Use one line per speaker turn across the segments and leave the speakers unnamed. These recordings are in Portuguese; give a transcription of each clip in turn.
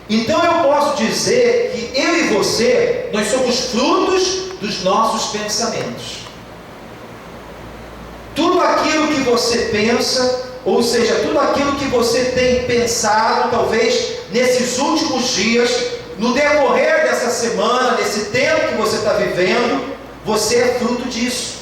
Então eu posso dizer que eu e você, nós somos frutos dos nossos pensamentos. Tudo aquilo que você pensa, ou seja, tudo aquilo que você tem pensado, talvez nesses últimos dias, no decorrer dessa semana, nesse tempo que você está vivendo, você é fruto disso.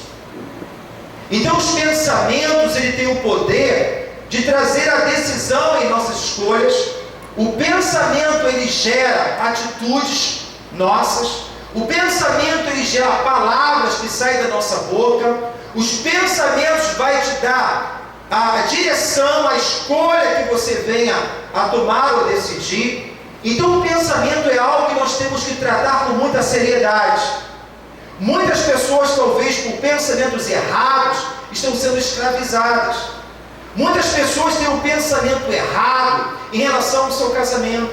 Então os pensamentos, ele tem o poder de trazer a decisão em nossas escolhas. O pensamento, ele gera atitudes nossas. O pensamento, ele gera palavras que saem da nossa boca. Os pensamentos vai te dar a direção, a escolha que você venha a tomar ou decidir. Então o pensamento é algo que nós temos que tratar com muita seriedade. Muitas pessoas, talvez por pensamentos errados, estão sendo escravizadas. Muitas pessoas têm um pensamento errado em relação ao seu casamento.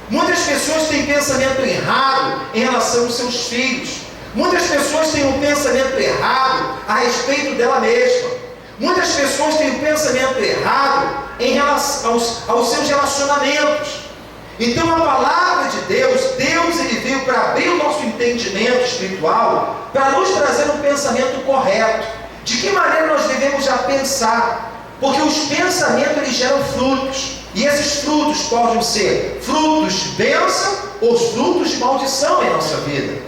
Muitas pessoas têm pensamento errado em relação aos seus filhos. Muitas pessoas têm um pensamento errado a respeito dela mesma. Muitas pessoas têm um pensamento errado em relação aos seus relacionamentos. Então a palavra de Deus, ele veio para abrir o nosso entendimento espiritual, para nos trazer um pensamento correto. De que maneira nós devemos já pensar? Porque os pensamentos, eles geram frutos. E esses frutos podem ser frutos de bênção ou frutos de maldição em nossa vida.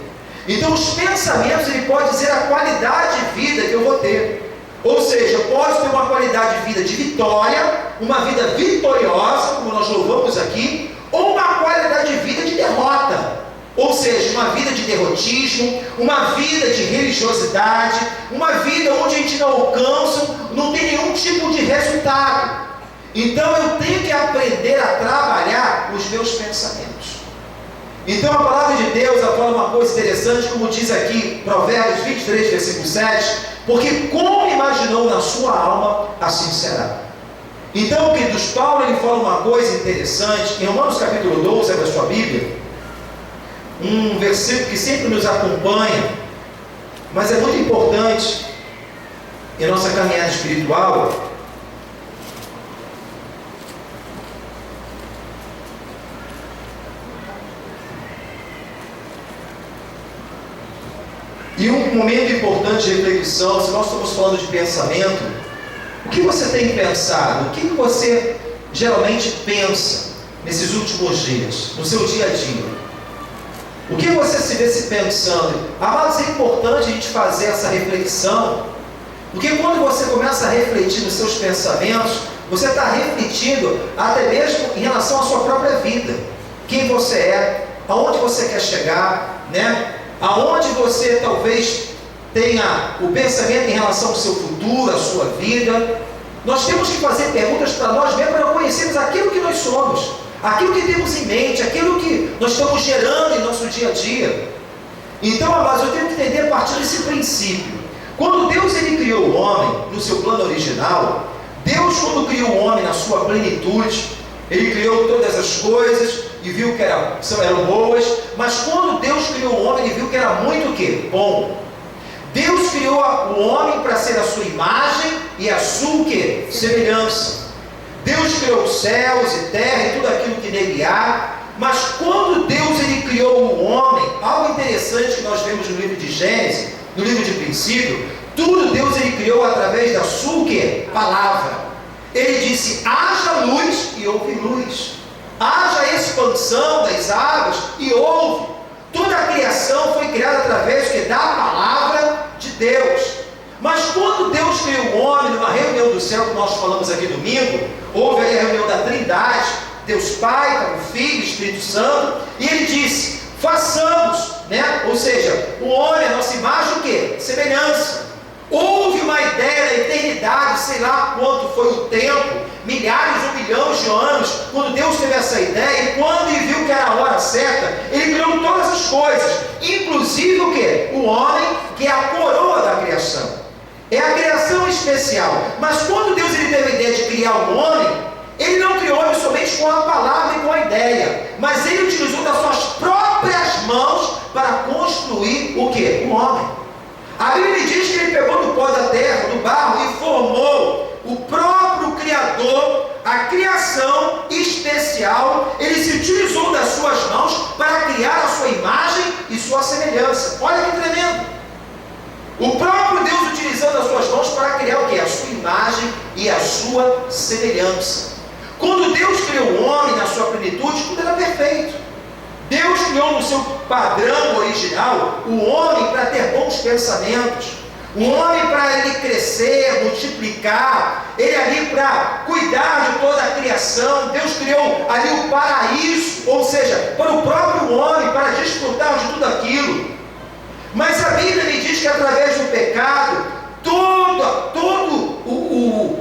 Então os pensamentos, ele pode dizer a qualidade de vida que eu vou ter. Ou seja, eu posso ter uma qualidade de vida de vitória, uma vida vitoriosa, como nós louvamos aqui, ou uma qualidade de vida de derrota. Ou seja, uma vida de derrotismo, uma vida de religiosidade, uma vida onde a gente não alcança, não tem nenhum tipo de resultado. Então eu tenho que aprender a trabalhar os meus pensamentos. Então a palavra de Deus, ela fala uma coisa interessante, como diz aqui, Provérbios 23, versículo 7, porque como imaginou na sua alma, assim será. Então, queridos, Paulo, ele fala uma coisa interessante, em Romanos capítulo 12, da sua Bíblia, um versículo que sempre nos acompanha, mas é muito importante em nossa caminhada espiritual. E um momento importante de reflexão, se nós estamos falando de pensamento, o que você tem pensado? O que você geralmente pensa nesses últimos dias, no seu dia a dia? O que você se vê se pensando? Amados, é importante a gente fazer essa reflexão, porque quando você começa a refletir nos seus pensamentos, você está refletindo até mesmo em relação à sua própria vida. Quem você é, aonde você quer chegar, né? Aonde você talvez tenha o pensamento em relação ao seu futuro, à sua vida. Nós temos que fazer perguntas para nós mesmos, para conhecermos aquilo que nós somos, aquilo que temos em mente, aquilo que nós estamos gerando em nosso dia a dia. Então, amados, eu tenho que entender a partir desse princípio. Quando Deus, ele criou o homem no seu plano original, Deus, quando criou o homem na sua plenitude, ele criou todas as coisas e viu que eram boas, mas quando Deus criou o homem, ele viu que era muito o quê? Bom. Deus criou o homem para ser a sua imagem e a sua o quê? Semelhança. Deus criou os céus e terra e tudo aquilo que nele há, mas quando Deus, ele criou o homem, algo interessante que nós vemos no livro de Gênesis, no livro de princípio, tudo Deus, ele criou através da sua o quê? Palavra. Ele disse, haja luz e houve luz. Haja expansão das águas e houve. Toda a criação foi criada através da palavra de Deus. Mas quando Deus criou o homem numa reunião do céu, que nós falamos aqui domingo, houve aí a reunião da Trindade, Deus Pai, o Filho, o Espírito Santo, e ele disse, façamos, né? Ou seja, o homem, a nossa imagem, o quê? Semelhança. Houve uma ideia da eternidade, sei lá quanto foi o tempo, milhares ou milhões de anos, quando Deus teve essa ideia, e quando ele viu que era a hora certa, ele criou todas as coisas, inclusive o quê? O homem, que é a coroa da criação. É a criação especial. Mas quando Deus, ele teve a ideia de criar o homem, ele não criou ele somente com a palavra e com a ideia, mas ele utilizou das suas próprias mãos para construir o quê? O homem. A Bíblia diz que ele pegou do pó da terra, do barro, e formou o próprio Criador a criação especial, ele se utilizou das suas mãos para criar a sua imagem e sua semelhança. Olha que tremendo! O próprio Deus utilizando as suas mãos para criar o quê? A sua imagem e a sua semelhança. Quando Deus criou o homem na sua plenitude, tudo era perfeito. Deus criou no seu padrão original o homem para ter bons pensamentos, o homem para ele crescer, multiplicar, ele ali para cuidar de toda a criação. Deus criou ali o paraíso, ou seja, para o próprio homem, para desfrutar de tudo aquilo. Mas a Bíblia me diz que através do pecado, todo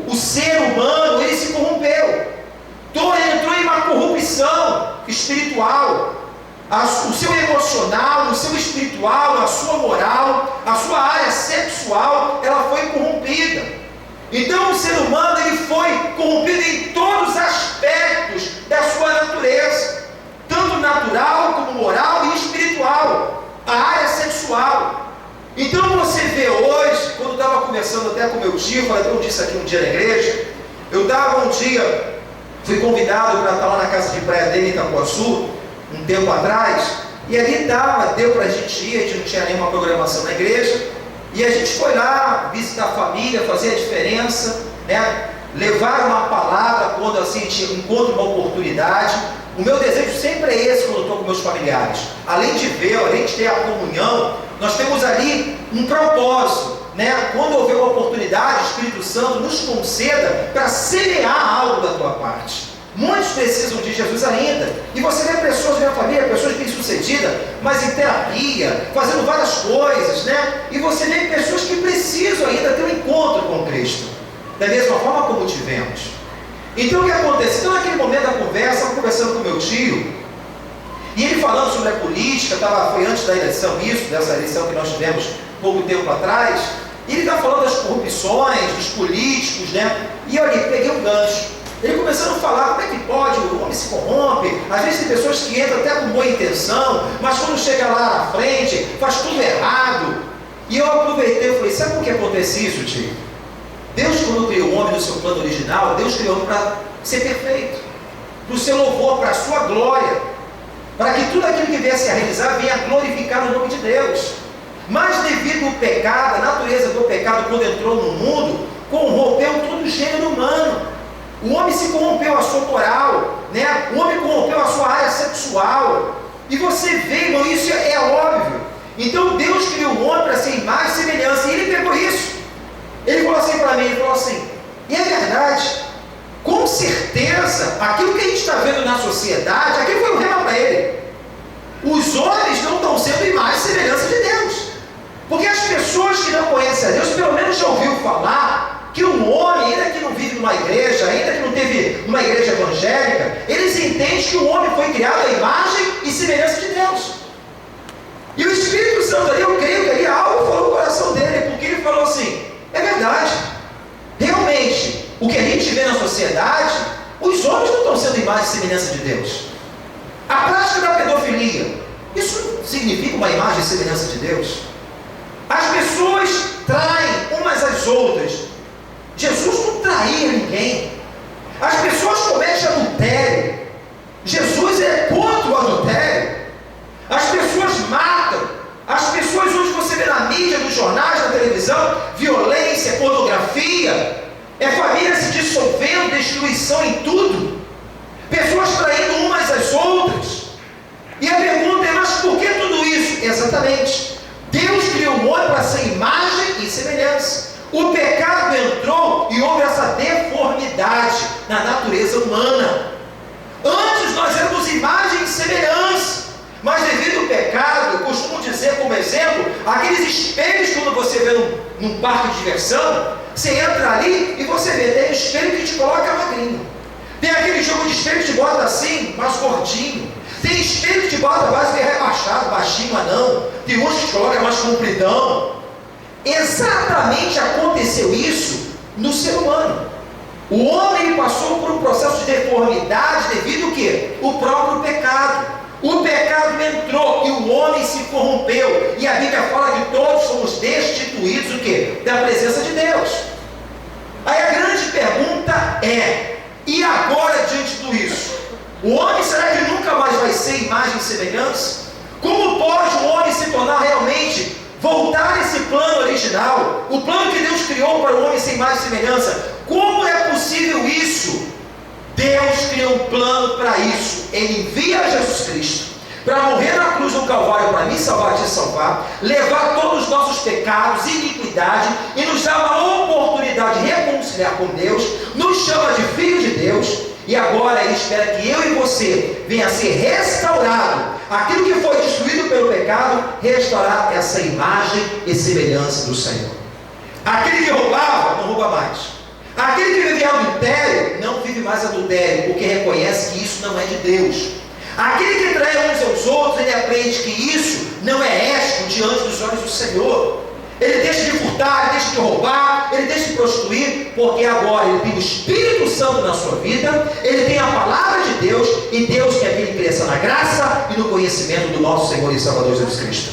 o ser humano, ele se corrompeu. Ele entrou em uma corrupção espiritual. O seu emocional, o seu espiritual, a sua moral, a sua área sexual, ela foi corrompida. Então o ser humano, ele foi corrompido em todos os aspectos da sua natureza, tanto natural como moral e espiritual, a área sexual. Então você vê hoje, quando eu estava conversando até com meu tio, eu disse aqui um dia na igreja, eu estava um dia, fui convidado para estar lá na casa de praia dele em Itapuaçu, um tempo atrás, e ali deu para a gente ir, a gente não tinha nenhuma programação na igreja, e a gente foi lá visitar a família, fazer a diferença, né? Levar uma palavra quando assim a gente encontra uma oportunidade. O meu desejo sempre é esse quando eu estou com meus familiares, além de ver, além de ter a comunhão, nós temos ali um propósito, né? Quando houver uma oportunidade, o Espírito Santo nos conceda para semear algo da tua parte. Muitos precisam de Jesus ainda, e você vê pessoas na minha família, pessoas bem-sucedidas, mas em terapia, fazendo várias coisas, né? E você vê pessoas que precisam ainda ter um encontro com Cristo, da mesma forma como tivemos. Então o que acontece? Então naquele momento da conversa, eu estava conversando com meu tio, e ele falando sobre a política, foi antes da eleição dessa eleição que nós tivemos pouco tempo atrás, e ele está falando das corrupções, dos políticos, né? E eu ali peguei um gancho. Ele começando a falar, como é que pode, o homem se corrompe, às vezes tem pessoas que entram até com boa intenção, mas quando chega lá na frente, faz tudo errado. E eu aproveitei e falei, sabe por que acontece isso, tio? Deus, quando criou o homem no seu plano original, Deus criou para ser perfeito, para o seu louvor, para a sua glória, para que tudo aquilo que viesse a realizar venha glorificar o nome de Deus. Mas devido ao pecado, a natureza do pecado, quando entrou no mundo, corrompeu todo o gênero humano. O homem se corrompeu a sua moral, né? O homem corrompeu a sua área sexual. E você vê, irmão, isso é óbvio. Então Deus criou o homem para ser imagem e semelhança. E ele pegou isso. Ele falou assim para mim, ele falou assim, e é verdade, com certeza, aquilo que a gente está vendo na sociedade, aquilo foi um rema para ele. Os homens não estão sendo imagem e semelhança de Deus. Porque as pessoas que não conhecem a Deus, pelo menos já ouviu falar que um homem, ainda que não vive numa igreja, ainda que não teve uma igreja evangélica, eles entendem que o homem foi criado à imagem e semelhança de Deus. E o Espírito Santo ali, eu creio que ali algo falou no coração dele, porque ele falou assim, é verdade, realmente, o que a gente vê na sociedade, os homens não estão sendo imagem e semelhança de Deus. A prática da pedofilia, isso significa uma imagem e semelhança de Deus? As pessoas traem umas às outras. Jesus não traía ninguém. As pessoas cometem adultério. Jesus é contra o adultério. As pessoas matam. As pessoas hoje você vê na mídia, nos jornais, na televisão, violência, pornografia, família se dissolvendo, destruição em tudo, pessoas traindo umas às outras. E a pergunta é, mas por que tudo isso? Exatamente, Deus criou o homem para ser imagem e semelhança. O pecado entrou e houve essa deformidade na natureza humana. Antes nós éramos imagem e semelhança, mas devido ao pecado, eu costumo dizer como exemplo, aqueles espelhos quando você vê num parque de diversão, você entra ali e você vê, tem espelho que te coloca magrinho, tem aquele jogo de espelho que te bota assim, mais gordinho, tem espelho que te bota quase rebaixado, baixinho, anão, tem uns que te coloca mais compridão. Exatamente aconteceu isso no ser humano. O homem passou por um processo de deformidade devido ao quê? O próprio pecado. O pecado entrou e o homem se corrompeu. E a Bíblia fala que todos somos destituídos o quê? Da presença de Deus. Aí a grande pergunta é, E agora, diante de tudo isso, o homem, será que ele nunca mais vai ser imagem e semelhança? Como pode o homem se tornar realmente, voltar esse plano original, o plano que Deus criou para o homem ser imagem e semelhança? Como é possível isso? Deus criou um plano para isso. Ele envia Jesus Cristo para morrer na cruz do Calvário, para me salvar e te salvar, levar todos os nossos pecados e iniquidade, e nos dar uma oportunidade de reconciliar com Deus, nos chama de filho de Deus, e agora Ele espera que eu e você venha a ser restaurado, aquilo que foi destruído pelo pecado, restaurar essa imagem e semelhança do Senhor. Aquele que roubava, não rouba mais. Aquele que vivia adultério, não vive mais adultério, porque reconhece que isso não é de Deus. Aquele que trai uns aos outros, ele aprende que isso não é ético diante dos olhos do Senhor. Ele deixa de furtar, ele deixa de roubar, ele deixa de prostituir, porque agora ele tem o Espírito Santo na sua vida, ele tem a palavra de Deus, e Deus quer que ele cresça na graça e no conhecimento do nosso Senhor e Salvador Jesus Cristo.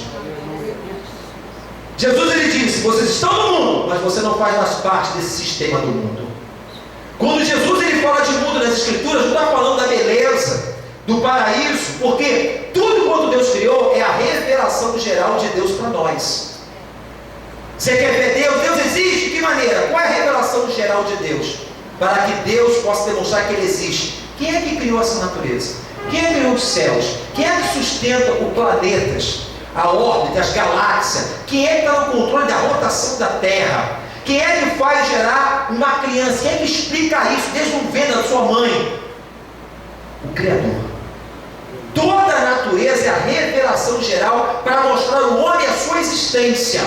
Jesus, ele disse: vocês estão no mundo, mas você não faz mais parte desse sistema do mundo. Quando Jesus ele fala de mundo nas Escrituras, não está falando da beleza, do paraíso, porque tudo quanto Deus criou é a revelação geral de Deus para nós. Você quer ver Deus? Deus existe? De que maneira? Qual é a revelação geral de Deus? Para que Deus possa demonstrar que Ele existe. Quem é que criou essa natureza? Quem é que criou os céus? Quem é que sustenta os planetas, a órbita, as galáxias? Quem é que está no controle da rotação da Terra? Quem é que faz gerar uma criança? Quem é que explica isso desde o ventre da sua mãe? O Criador. Toda a natureza é a revelação geral para mostrar ao homem a sua existência,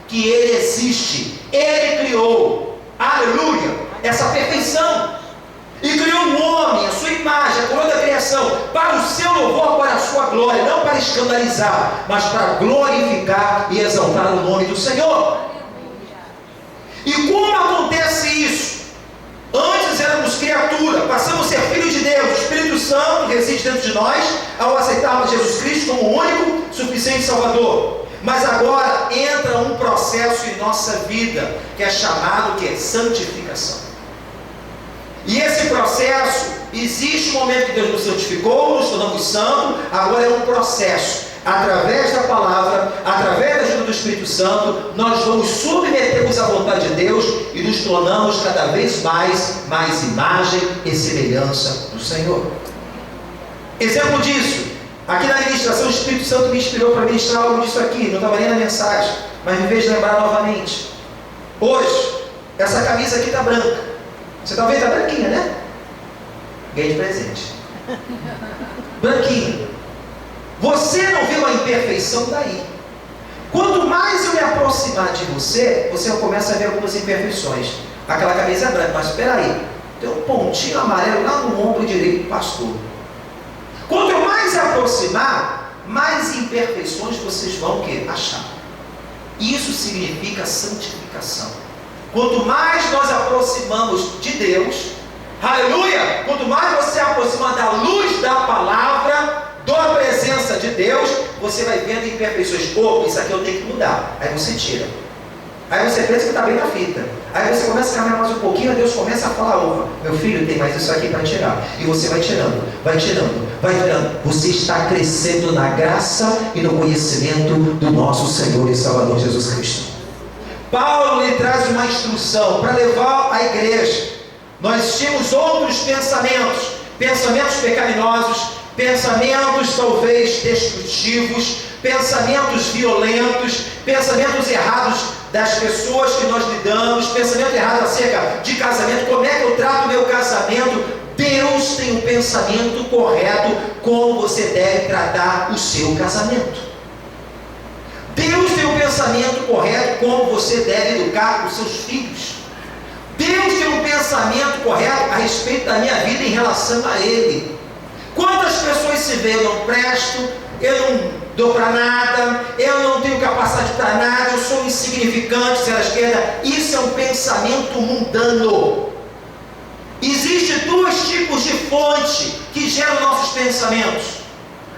que ele existe, ele criou, aleluia, essa perfeição, e criou um homem, a sua imagem, a coroa da criação, para o seu louvor, para a sua glória, não para escandalizar, mas para glorificar e exaltar o nome do Senhor. E como acontece isso? Antes éramos criatura, passamos a ser filhos de Deus, o Espírito Santo reside dentro de nós, ao aceitarmos Jesus Cristo como o único, suficiente Salvador. Mas agora entra um processo em nossa vida, que é chamado de santificação. E esse processo, existe um momento que Deus nos santificou, nos tornamos santos, agora é um processo. Através da palavra, através da ajuda do Espírito Santo, nós vamos submetermos à vontade de Deus e nos tornamos cada vez mais imagem e semelhança do Senhor. Exemplo disso, aqui na ministração o Espírito Santo me inspirou para ministrar algo disso aqui, não estava nem na mensagem, mas me fez lembrar novamente. Hoje, essa camisa aqui está branca, você talvez está branquinha, né? Ganhei de presente. Branquinha. Você não viu a imperfeição daí. Quanto mais eu me aproximar de você, você começa a ver algumas imperfeições. Aquela camisa é branca, mas espera aí, tem um pontinho amarelo lá no ombro direito do pastor. Quanto eu mais me aproximar, mais imperfeições vocês vão achar. Isso significa santificação. Quanto mais nós aproximamos de Deus, aleluia, quanto mais você se aproxima da luz da palavra, da presença de Deus, você vai vendo imperfeições. Isso aqui eu tenho que mudar. Aí você tira. Aí você pensa que está bem na fita. Aí você começa a caminhar mais um pouquinho, e Deus começa a falar: meu filho, tem mais isso aqui para tirar. E você vai tirando, vai tirando, vai tirando. Você está crescendo na graça e no conhecimento do nosso Senhor e Salvador Jesus Cristo. Paulo lhe traz uma instrução para levar a igreja. Nós tínhamos outros pensamentos pecaminosos, pensamentos talvez destrutivos, pensamentos violentos, pensamentos errados das pessoas que nós lidamos, pensamento errado acerca de casamento, como é que eu trato o meu casamento. Deus tem um pensamento correto como você deve tratar o seu casamento. Deus tem um pensamento correto como você deve educar os seus filhos. Deus tem um pensamento correto a respeito da minha vida em relação a Ele. Quantas pessoas se veem: eu não presto, eu não dou para nada, eu não tenho capacidade para nada, eu sou insignificante, zero à esquerda. Isso é um pensamento mundano. Existem dois tipos de fonte que geram nossos pensamentos.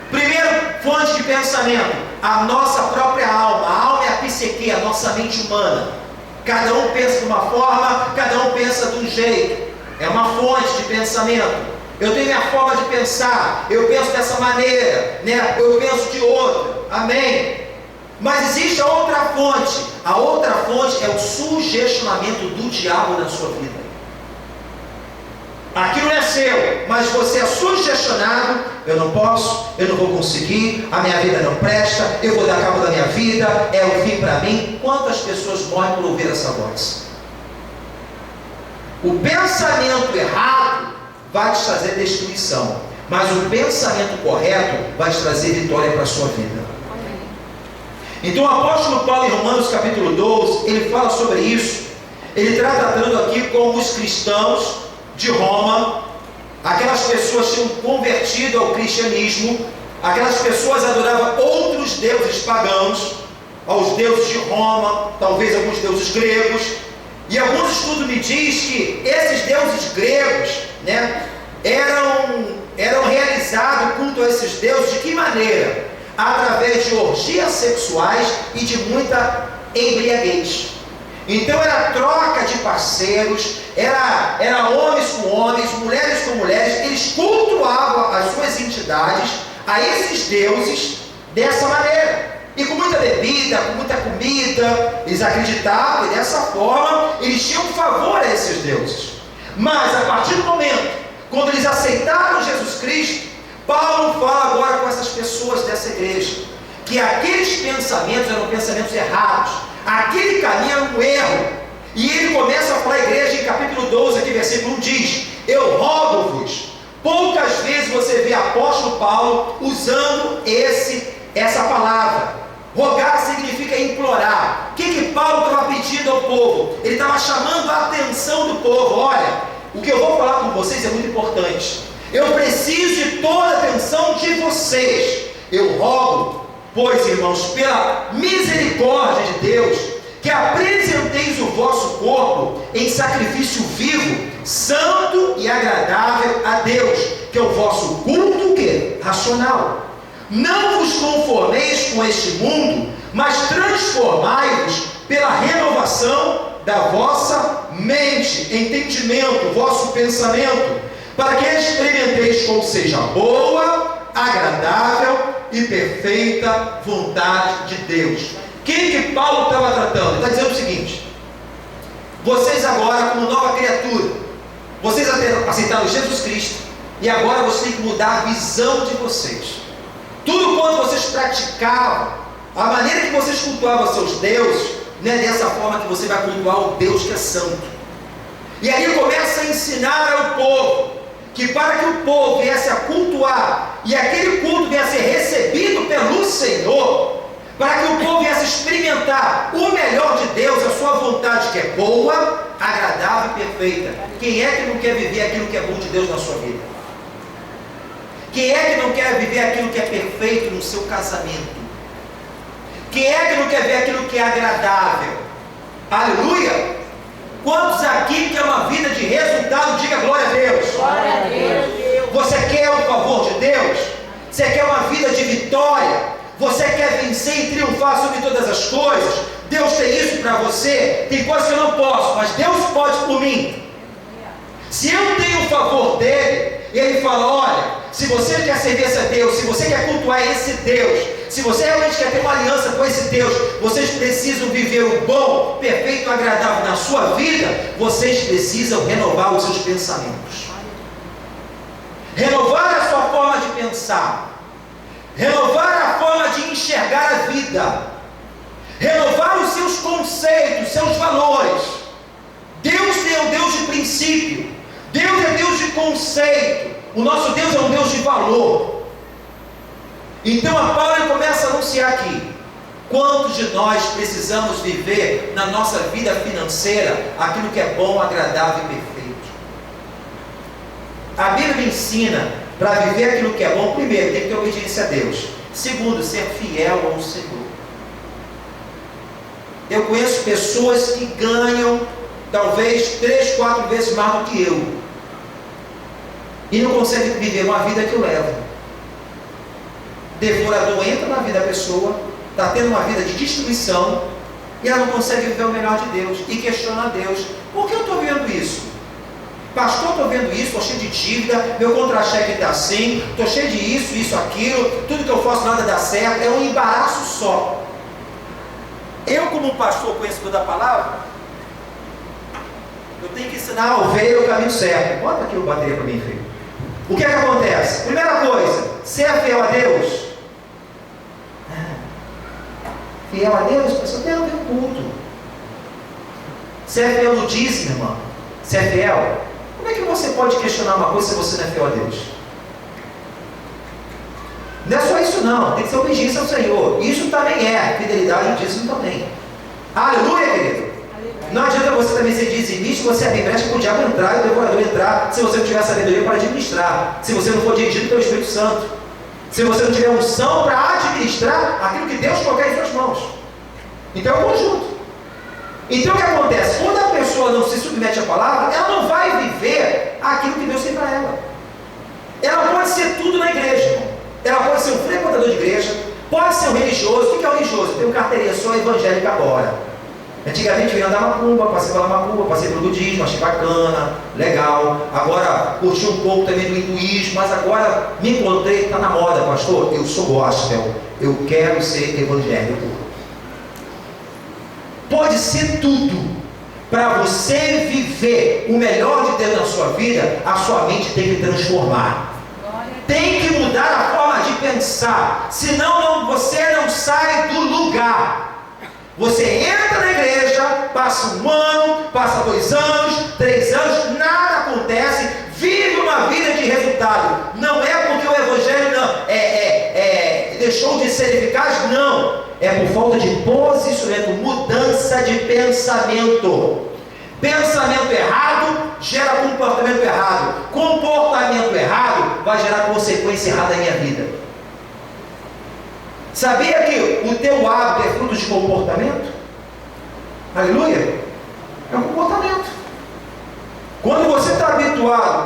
Primeiro, fonte de pensamento, a nossa própria alma. A alma é a psique, a nossa mente humana. Cada um pensa de uma forma, cada um pensa de um jeito. é uma fonte de pensamento. Eu tenho minha forma de pensar, eu penso dessa maneira, né? Eu penso de outra, amém? Mas existe a outra fonte. A outra fonte é o sugestionamento do diabo na sua vida. Aquilo não é seu, mas você é sugestionado. Eu não posso, eu não vou conseguir, a minha vida não presta, eu vou dar cabo da minha vida, é o fim para mim. Quantas pessoas morrem por ouvir essa voz? O pensamento errado vai te trazer destruição, mas o pensamento correto vai te trazer vitória para a sua vida. Então o apóstolo Paulo, em Romanos capítulo 12, ele fala sobre isso. Ele está tratando aqui com os cristãos de Roma, aquelas pessoas que tinham convertido ao cristianismo, aquelas pessoas adoravam outros deuses pagãos, aos deuses de Roma, talvez alguns deuses gregos, e alguns estudos me diz que esses deuses gregos, né, eram realizados culto a esses deuses de que maneira? Através de orgias sexuais e de muita embriaguez. Então era troca de parceiros, era homens com homens, mulheres com mulheres. Eles cultuavam as suas entidades a esses deuses dessa maneira, e com muita bebida, com muita comida. Eles acreditavam, e dessa forma eles tinham favor a esses deuses. Mas a partir do momento quando eles aceitaram Jesus Cristo, Paulo fala agora com essas pessoas dessa igreja, que aqueles pensamentos eram pensamentos errados, aquele caminho era um erro. E ele começa a falar à igreja em capítulo 12, aqui versículo 1 diz: eu rogo-vos. Poucas vezes você vê apóstolo Paulo usando essa palavra. Rogar significa implorar. O que Paulo estava pedindo ao povo? Ele estava chamando a atenção do povo. Olha, o que eu vou falar com vocês é muito importante. Eu preciso de toda a atenção de vocês. Eu rogo, pois, irmãos, pela misericórdia de Deus, que apresenteis o vosso corpo em sacrifício vivo, santo e agradável a Deus, que é o vosso culto racional. Não vos conformeis com este mundo, mas transformai-vos pela renovação da vossa mente, entendimento, vosso pensamento, para que experimenteis qual seja a boa, agradável e perfeita vontade de Deus. Quem que Paulo estava tratando? Ele está dizendo o seguinte: vocês agora, como nova criatura, vocês aceitaram Jesus Cristo, e agora vocês têm que mudar a visão de vocês. Tudo quanto vocês praticavam, a maneira que vocês cultuavam seus deuses, não é dessa forma que você vai cultuar o Deus que é santo. E aí ele começa a ensinar ao povo que para que o povo viesse a cultuar, e aquele culto viesse a ser recebido pelo Senhor, para que o povo viesse a experimentar o melhor de Deus, a sua vontade que é boa, agradável e perfeita. Quem é que não quer viver aquilo que é bom de Deus na sua vida? Quem é que não quer viver aquilo que é perfeito no seu casamento? Quem é que não quer ver aquilo que é agradável? Aleluia! Quantos aqui quer uma vida de resultado? Diga glória a Deus.
Glória a Deus.
Você quer o favor de Deus? Você quer uma vida de vitória? Você quer vencer e triunfar sobre todas as coisas? Deus tem isso para você? Tem coisas que eu não posso, mas Deus pode por mim. Se eu tenho o favor dele, ele fala: olha, se você quer servir esse Deus, se você quer cultuar esse Deus, se você realmente quer ter uma aliança com esse Deus, vocês precisam viver o bom, perfeito e agradável na sua vida. Vocês precisam renovar os seus pensamentos, renovar a sua forma de pensar, renovar a forma de enxergar a vida, renovar os seus conceitos, seus valores. Deus é um Deus de princípio, Deus é Deus de conceito. O nosso Deus é um Deus de valor. Então a Paulo começa a anunciar aqui: quantos de nós precisamos viver na nossa vida financeira aquilo que é bom, agradável e perfeito? A Bíblia ensina para viver aquilo que é bom, primeiro, tem que ter obediência a Deus. Segundo, ser fiel ao Senhor. Eu conheço pessoas que ganham talvez 3, 4 vezes mais do que eu, e não conseguem viver uma vida que eu levo. Devorador entra na vida da pessoa, está tendo uma vida de destruição, e ela não consegue viver o melhor de Deus, e questiona a Deus: por que eu estou vivendo isso? Pastor, estou vendo isso, estou cheio de dívida, meu contra-cheque está assim, estou cheio de isso, aquilo, tudo que eu faço nada dá certo, é um embaraço só. Eu, como pastor conhecedor da palavra, eu tenho que ensinar a ovelha o caminho certo. Bota aqui o bateria para mim, filho. O que é que acontece? Primeira coisa, ser fiel a Deus. Fiel a Deus, a pessoa tem a ver um culto. Ser fiel no dízimo, irmão. Ser fiel. Como é que você pode questionar uma coisa se você não é fiel a Deus? Não é só isso não, tem que ser obediência ao Senhor. Isso também é fidelidade, dízimo também. Aleluia, querido. Não adianta você também ser dizimista, você abrir brecha para o diabo entrar e o devorador entrar, se você não tiver sabedoria para administrar, se você não for dirigido pelo Espírito Santo, se você não tiver unção para administrar aquilo que Deus colocar em suas mãos. Então é um conjunto. Então o que acontece? Quando a pessoa não se submete à palavra, ela não vai viver aquilo que Deus tem para ela. Ela pode ser tudo na igreja, irmão. Ela pode ser um frequentador de igreja, pode ser um religioso. O que é um religioso? Tem uma carteirinha só evangélica agora. Antigamente eu ia andar macumba, passei pela macumba, passei pelo budismo, achei bacana, legal. Agora curti um pouco também do hinduísmo, mas agora me encontrei, está na moda, pastor. Eu sou gospel, eu quero ser evangélico. Pode ser tudo. Para você viver o melhor de Deus na sua vida, a sua mente tem que transformar. Tem que mudar a forma de pensar, senão você não sai do lugar. Você entra na igreja, passa um ano, passa 2 anos, 3 anos, nada acontece, vive uma vida de resultado. Não é porque o evangelho deixou de ser eficaz, não. É por falta de posicionamento, mudança de pensamento. Pensamento errado gera comportamento errado. Comportamento errado vai gerar consequência errada na minha vida. Sabia que o teu hábito é fruto de comportamento? Aleluia! É um comportamento. Quando você está habituado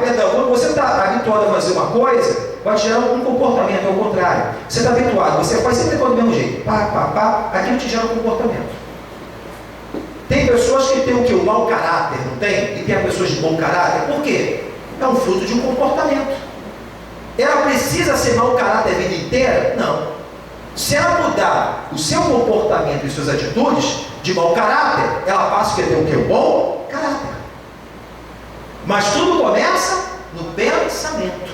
a fazer uma coisa, vai te gerar um comportamento, é o contrário. Você está habituado, você faz sempre do mesmo jeito. Aquilo te gera um comportamento. Tem pessoas que têm o que? O mau caráter, não tem? E tem pessoas de bom caráter. Por quê? É um fruto de um comportamento. Ela precisa ser mau caráter a vida inteira? Não. Se ela mudar o seu comportamento e suas atitudes de mau caráter, ela passa a ter o que? O bom caráter. Mas tudo começa no pensamento.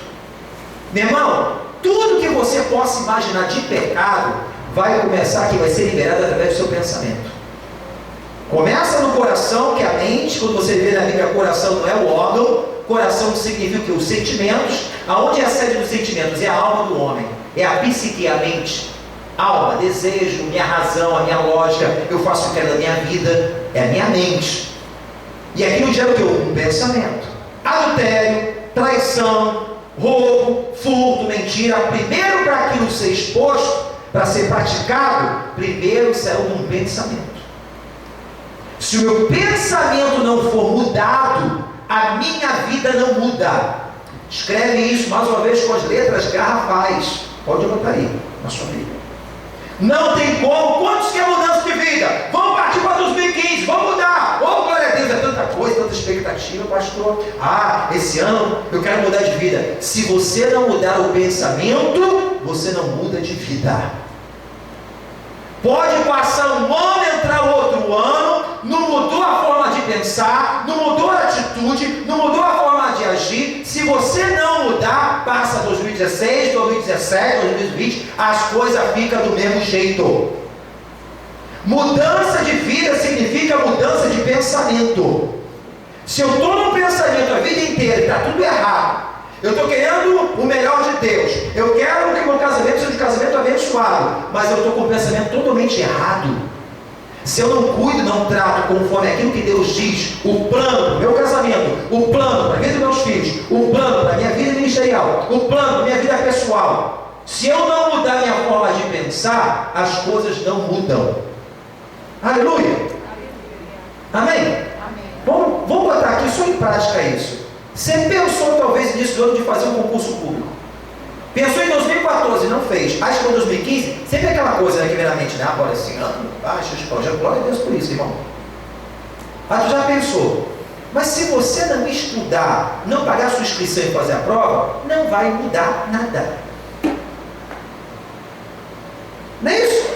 Meu irmão, tudo que você possa imaginar de pecado vai começar aqui, vai ser liberado através do seu pensamento. Começa no coração, que é a mente. Quando você vê na Bíblia, coração não é o órgão. Coração significa que os sentimentos. Aonde é a sede dos sentimentos? É a alma do homem. É a psique, a mente. Alma, desejo, minha razão, a minha lógica. Eu faço o que quero da minha vida. É a minha mente. E aquilo gera o que? Um pensamento. Adultério, traição, roubo, furto, mentira. Primeiro, para aquilo ser exposto, para ser praticado, primeiro saiu de um pensamento. Se o meu pensamento não for mudado, a minha vida não muda. Escreve isso mais uma vez com as letras garrafais. Pode botar aí na sua Bíblia. Não tem como. Quantos querem mudança de vida? Vamos partir para 2015, vamos mudar. Oh, glória a Deus, é tanta coisa, tanta expectativa, pastor. Esse ano eu quero mudar de vida. Se você não mudar o pensamento, você não muda de vida. Pode passar um ano, entrar outro ano, não mudou a forma de pensar, não mudou a atitude, não mudou a forma de agir. Se você não mudar, passa 2016, 2017, 2020, as coisas ficam do mesmo jeito. Mudança de vida significa mudança de pensamento. Se eu estou num pensamento a vida inteira e está tudo errado, eu estou querendo o melhor de Deus, eu quero que meu casamento seja um casamento abençoado, mas eu estou com o pensamento totalmente errado. Se eu não cuido, não trato conforme aquilo que Deus diz, o plano para o meu casamento, o plano para a vida dos meus filhos, o plano para a minha vida ministerial, o plano para a minha vida pessoal, se eu não mudar minha forma de pensar, as coisas não mudam. Aleluia! Amém? Vamos botar aqui só em prática isso. Você pensou talvez nisso do ano de fazer um concurso público? Pensou em 2014 e não fez. Acho que em 2015, sempre aquela coisa, né, que vem na mente, né? Agora esse ano, cheio de projeto, glória a Deus por isso, irmão. Mas tu já pensou? Mas se você não estudar, não pagar a sua inscrição e fazer a prova, não vai mudar nada. Não é isso?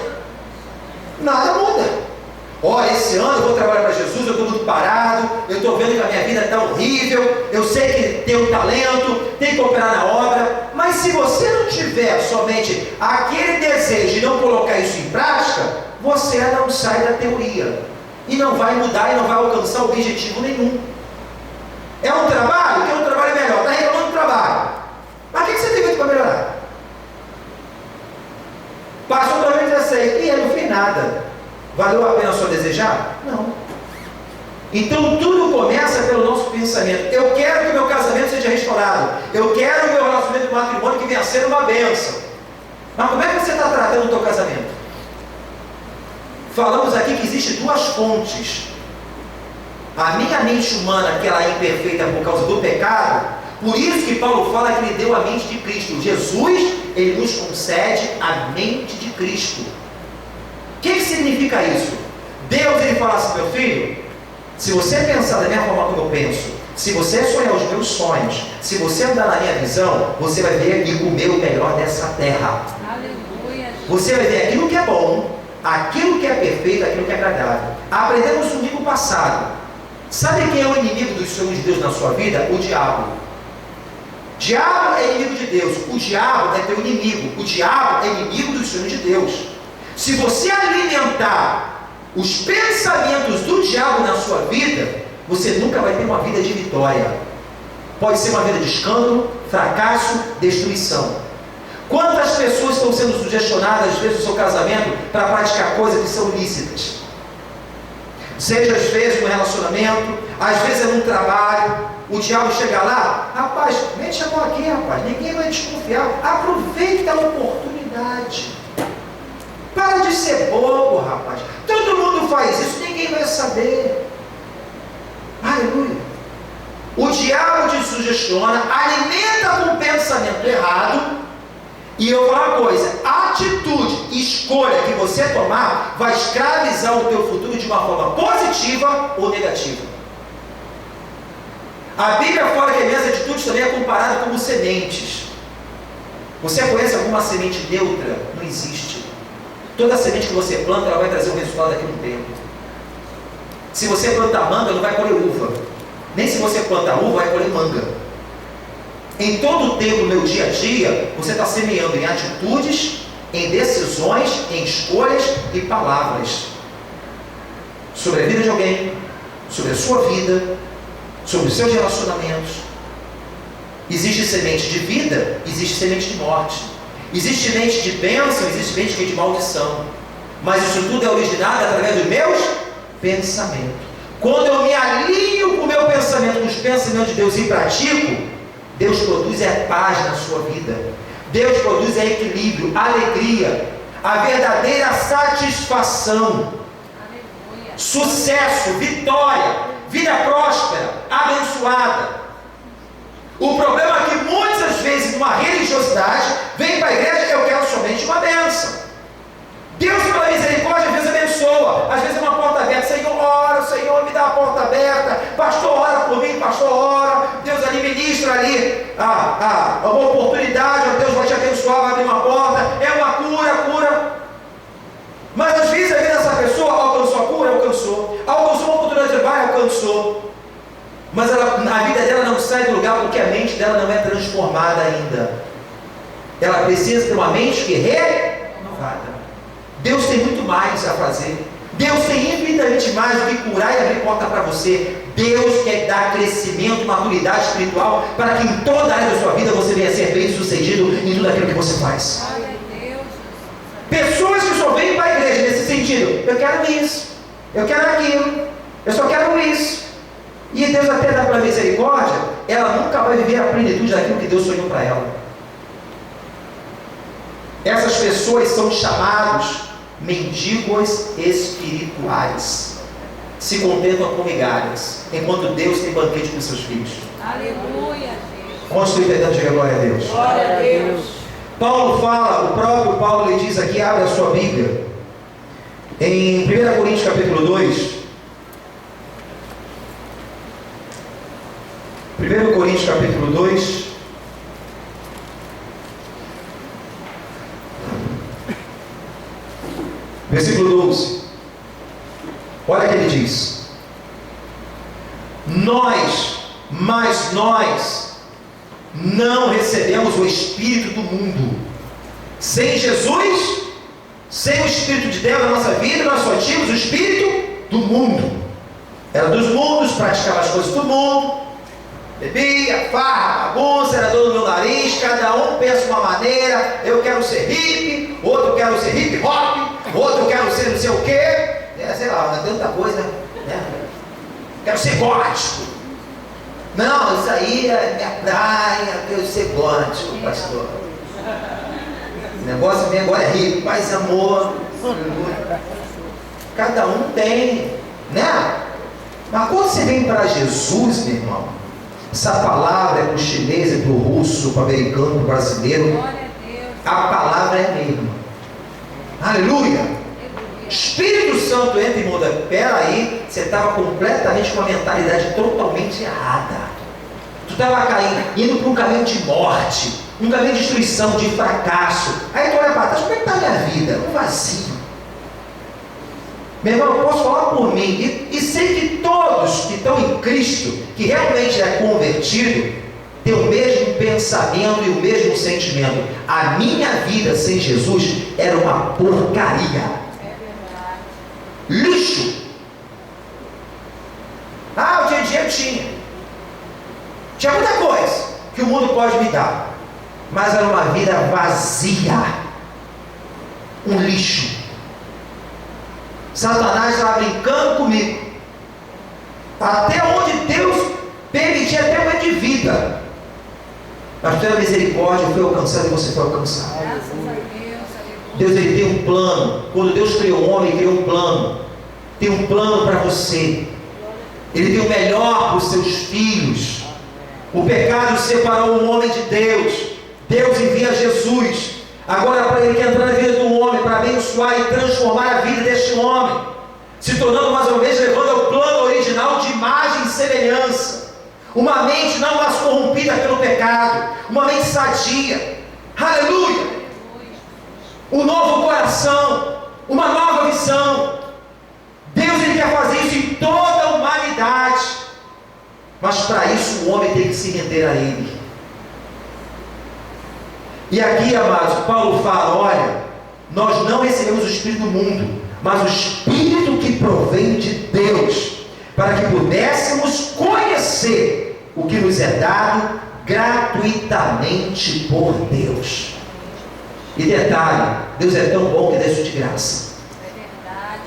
Nada muda. Olha, esse ano eu vou trabalhar para Jesus, eu estou muito parado, eu estou vendo que a minha vida está horrível, eu sei que tem um talento, tem que operar na obra, mas se você não tiver somente aquele desejo e não colocar isso em prática, você não sai da teoria e não vai mudar e não vai alcançar objetivo nenhum. É um trabalho? Quer um trabalho melhor? Está reclamando do trabalho. Mas o que você tem feito para melhorar? Passou 2016 e eu não fiz nada. Valeu a pena só desejar? Não. Então tudo começa pelo nosso pensamento. Eu quero que o meu casamento seja restaurado. Eu quero o meu relacionamento com o matrimônio que venha a ser uma bênção. Mas como é que você está tratando o teu casamento? Falamos aqui que existem duas fontes. A minha mente humana, que ela é imperfeita por causa do pecado, por isso que Paulo fala que ele deu a mente de Cristo. Jesus, ele nos concede a mente de Cristo. O que significa isso? Deus, ele fala assim, meu filho, se você pensar da minha forma como eu penso, se você sonhar os meus sonhos, se você andar na minha visão, você vai ver e comer o melhor dessa terra.
Aleluia.
Você vai ver aquilo que é bom, aquilo que é perfeito, aquilo que é agradável. Aprendemos no domingo passado. Sabe quem é o inimigo dos sonhos de Deus na sua vida? O diabo. Diabo é inimigo de Deus. O diabo é teu inimigo. O diabo é inimigo dos sonhos de Deus. Se você alimentar os pensamentos do diabo na sua vida, você nunca vai ter uma vida de vitória. Pode ser uma vida de escândalo, fracasso, destruição. Quantas pessoas estão sendo sugestionadas, às vezes, no seu casamento, para praticar coisas que são ilícitas? Seja às vezes no relacionamento, às vezes é no trabalho. O diabo chega lá, rapaz, mete a mão aqui, rapaz, ninguém vai desconfiar. Aproveita a oportunidade. Para de ser bobo, rapaz. Todo mundo faz isso, ninguém vai saber. Aleluia. O diabo te sugestiona, alimenta com o pensamento errado. E eu vou falar uma coisa: a atitude, escolha que você tomar vai escravizar o teu futuro de uma forma positiva ou negativa. A Bíblia fala que as minhas atitudes também é comparada como sementes. Você conhece alguma semente neutra? Não existe. Toda semente que você planta, ela vai trazer um resultado daqui a um tempo. Se você plantar manga, não vai colher uva. Nem se você plantar uva, vai colher manga. Em todo o tempo, no meu dia a dia, você está semeando em atitudes, em decisões, em escolhas e palavras. Sobre a vida de alguém, sobre a sua vida, sobre os seus relacionamentos. Existe semente de vida, existe semente de morte. Existe semente de bênção, existe semente de maldição. Mas isso tudo é originado através dos meus pensamentos. Quando eu me alinho com o meu pensamento, com os pensamentos de Deus e pratico, Deus produz paz na sua vida. Deus produz equilíbrio, alegria, a verdadeira satisfação, sucesso, vitória, vida próspera, abençoada. O problema é que muitas vezes, numa religiosidade, vem para a igreja, eu quero somente uma bênção. Deus, pela misericórdia, às vezes abençoa, às vezes é uma porta aberta. Senhor, ora, Senhor, me dá a porta aberta. Pastor, ora por mim, pastor, ora. Deus ali ministra ali uma oportunidade, Deus vai te abençoar, vai abrir uma porta. É uma cura. Mas às vezes a vida dessa pessoa alcançou a cura, alcançou uma oportunidade de trabalho, alcançou. Mas a vida dela não sai do lugar porque a mente dela não é transformada ainda. Ela precisa ter uma mente que é renovada. Deus tem muito mais a fazer. Deus tem infinitamente mais do que curar e abrir porta para você. Deus quer dar crescimento, maturidade espiritual, para que em toda a área da sua vida você venha a ser bem sucedido em tudo aquilo que você faz. Pessoas que só vêm para a igreja nesse sentido: eu quero isso, eu quero aquilo, eu só quero isso. E Deus, até dá para misericórdia, ela nunca vai viver a plenitude daquilo que Deus sonhou para ela. Essas pessoas são chamados mendigos espirituais. Se contentam com migalhas, enquanto Deus tem banquete com seus filhos.
Aleluia.
Quantos estão entendendo? Diga glória a Deus.
Glória a Deus.
Paulo fala, o próprio Paulo, ele diz aqui, abre a sua Bíblia, em 1 Coríntios capítulo 2, 1 Coríntios capítulo 2. Versículo 12. Olha o que ele diz. Mas nós não recebemos o Espírito do mundo. Sem Jesus, sem o Espírito de Deus na nossa vida, nós só tínhamos o Espírito do mundo. Era dos mundos, praticava as coisas do mundo, bebia, farra, bagunça, era dor no meu nariz, cada um pensa uma maneira, eu quero ser hippie, outro quero ser hip hop, outro quero ser não sei o quê, sei lá, tem tanta coisa, né? Quero ser gótico. Não, isso aí é minha praia, eu quero ser gótico, pastor. O negócio vem agora é rico, paz e amor. Cada um tem, né? Mas quando você vem para Jesus, meu irmão, essa palavra é para o chinês, é para o russo, para o americano, para o brasileiro. A palavra é a mesma. Aleluia! Espírito Santo entra e muda. Peraí, você estava completamente com a mentalidade totalmente errada. Tu estava indo para um caminho de morte, um caminho de destruição, de fracasso. Aí tu olha para trás, como é que está a minha vida? Um vazio. Meu irmão, eu posso falar por mim, e sei que todos que estão em Cristo, que realmente é convertido, tem o mesmo pensamento e o mesmo sentimento. A minha vida sem Jesus era uma porcaria. Lixo. Eu tinha dinheiro? Tinha muita coisa que o mundo pode me dar, mas era uma vida vazia, um lixo. Satanás estava brincando comigo, até onde Deus permitia até um ano de vida, mas pela misericórdia eu fui alcançado e você foi alcançado.
Graças a Deus.
Deus, ele tem um plano. Quando Deus criou o homem, ele criou um plano. Tem um plano para você. Ele tem o melhor para os seus filhos. O pecado separou o homem de Deus. Deus envia Jesus. Agora para ele quer entrar na vida do homem, para abençoar e transformar a vida deste homem, se tornando mais uma vez, levando ao plano original de imagem e semelhança. Uma mente não mais corrompida pelo pecado, uma mente sadia. Aleluia! Um novo coração, uma nova visão. Deus, ele quer fazer isso em toda a humanidade, mas para isso o homem tem que se render a ele. E aqui, amados, Paulo fala: olha, nós não recebemos o Espírito do mundo, mas o Espírito que provém de Deus, para que pudéssemos conhecer o que nos é dado gratuitamente por Deus. E detalhe, Deus é tão bom que dá isso de graça.
É verdade.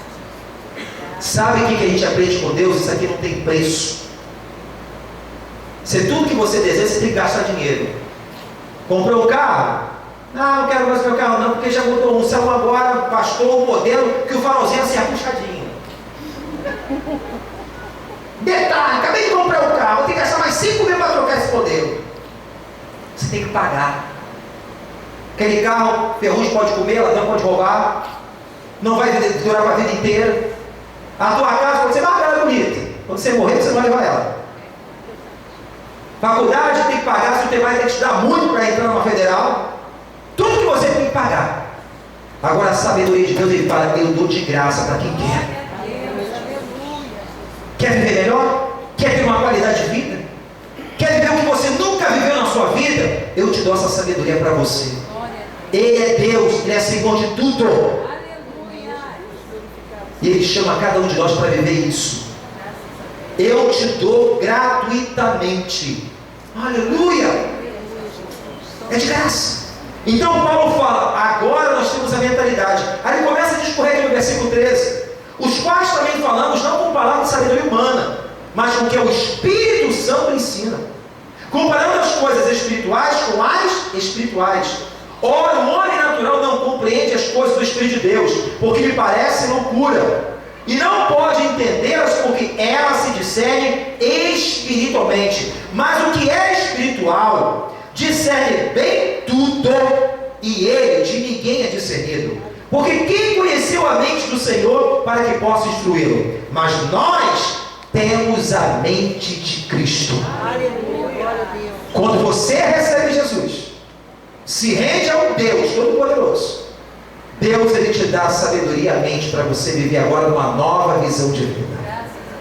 Sabe o que a gente aprende com Deus? Isso aqui não tem preço. Se tudo que você deseja, você tem que gastar dinheiro. Comprou um carro? Não quero mais meu carro não, porque já botou um céu agora, pastor, um modelo que o farolzinho assim é puxadinho. Detalhe, acabei de comprar um carro, vou ter que gastar mais 5 mil para trocar esse modelo. Você tem que pagar. Aquele carro, ferrugem pode comer, ladrão pode roubar, não vai durar para a vida inteira. A tua casa pode ser bela, bonita. Quando você morrer, você não vai levar ela. Faculdade tem que pagar, se o teu pai tem que te dar muito para entrar numa federal. Tudo que você tem que pagar. Agora a sabedoria de Deus, ele fala: eu dou de graça para quem quer. Quer viver melhor? Quer ter uma qualidade de vida? Quer viver o que você nunca viveu na sua vida? Eu te dou essa sabedoria para você. Ele é Deus, ele é Senhor de tudo. E ele chama cada um de nós para viver isso. Eu te dou gratuitamente. Aleluia! É de graça. Então Paulo fala: agora nós temos a mentalidade. Aí ele começa a discorrer aqui no versículo 13. Os quais também falamos não com palavras de sabedoria humana, mas com o que o Espírito Santo ensina, comparando as coisas espirituais com as espirituais. Ora, o homem natural não compreende as coisas do Espírito de Deus, porque lhe parece loucura, e não pode entendê-las, porque elas se discernem espiritualmente. Mas o que é espiritual discerne bem tudo, e ele de ninguém é discernido. Porque quem conheceu a mente do Senhor para que possa instruí-lo? Mas nós temos a mente de Cristo.
Aleluia. Glória a Deus.
Quando você recebe Jesus, se rende ao Deus Todo-Poderoso, Deus ele te dá sabedoria à mente para você viver agora uma nova visão de vida.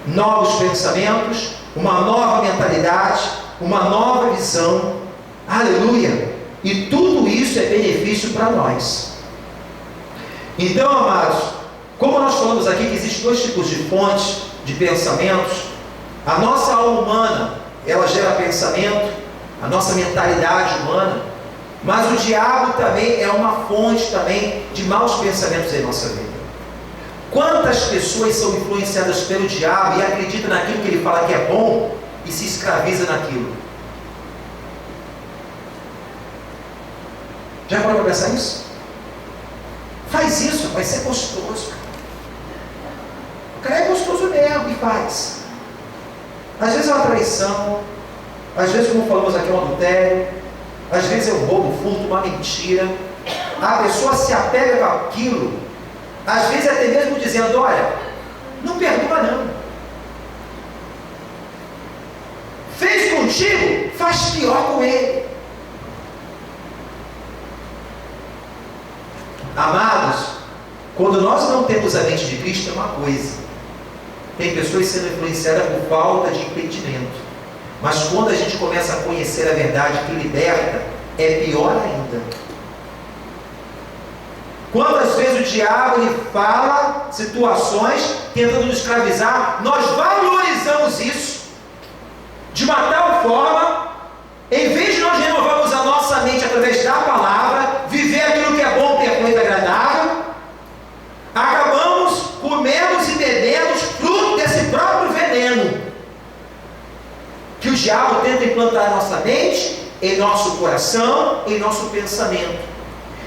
Novos pensamentos, uma nova mentalidade, uma nova visão. Aleluia! E tudo isso é benefício para nós. Então, amados, como nós falamos aqui que existem dois tipos de fontes de pensamentos, a nossa alma humana, ela gera pensamento, a nossa mentalidade humana, mas o diabo também é uma fonte também de maus pensamentos em nossa vida. Quantas pessoas são influenciadas pelo diabo e acreditam naquilo que ele fala que é bom e se escraviza naquilo? Já parou para pensar nisso? Faz isso, vai ser gostoso. O cara é gostoso mesmo e faz. Às vezes é uma traição, às vezes, como falamos aqui, é um adultério, às vezes é um roubo, um furto, uma mentira. A pessoa se apega àquilo, às vezes até mesmo dizendo: olha, não perdoa não. Fez contigo, faz pior com ele. Amados, quando nós não temos a mente de Cristo é uma coisa. Tem pessoas sendo influenciadas por falta de entendimento. Mas quando a gente começa a conhecer a verdade que liberta, é pior ainda. Quantas vezes o diabo ele fala situações tentando nos escravizar, nós valorizamos isso de uma tal forma, em vez de nós renovarmos a nossa mente através da palavra, viver aquilo que é bom, perfeito e agradável, acabamos comendo e bebendo fruto desse próprio veneno que o diabo tenta implantar em nossa mente, em nosso coração, em nosso pensamento.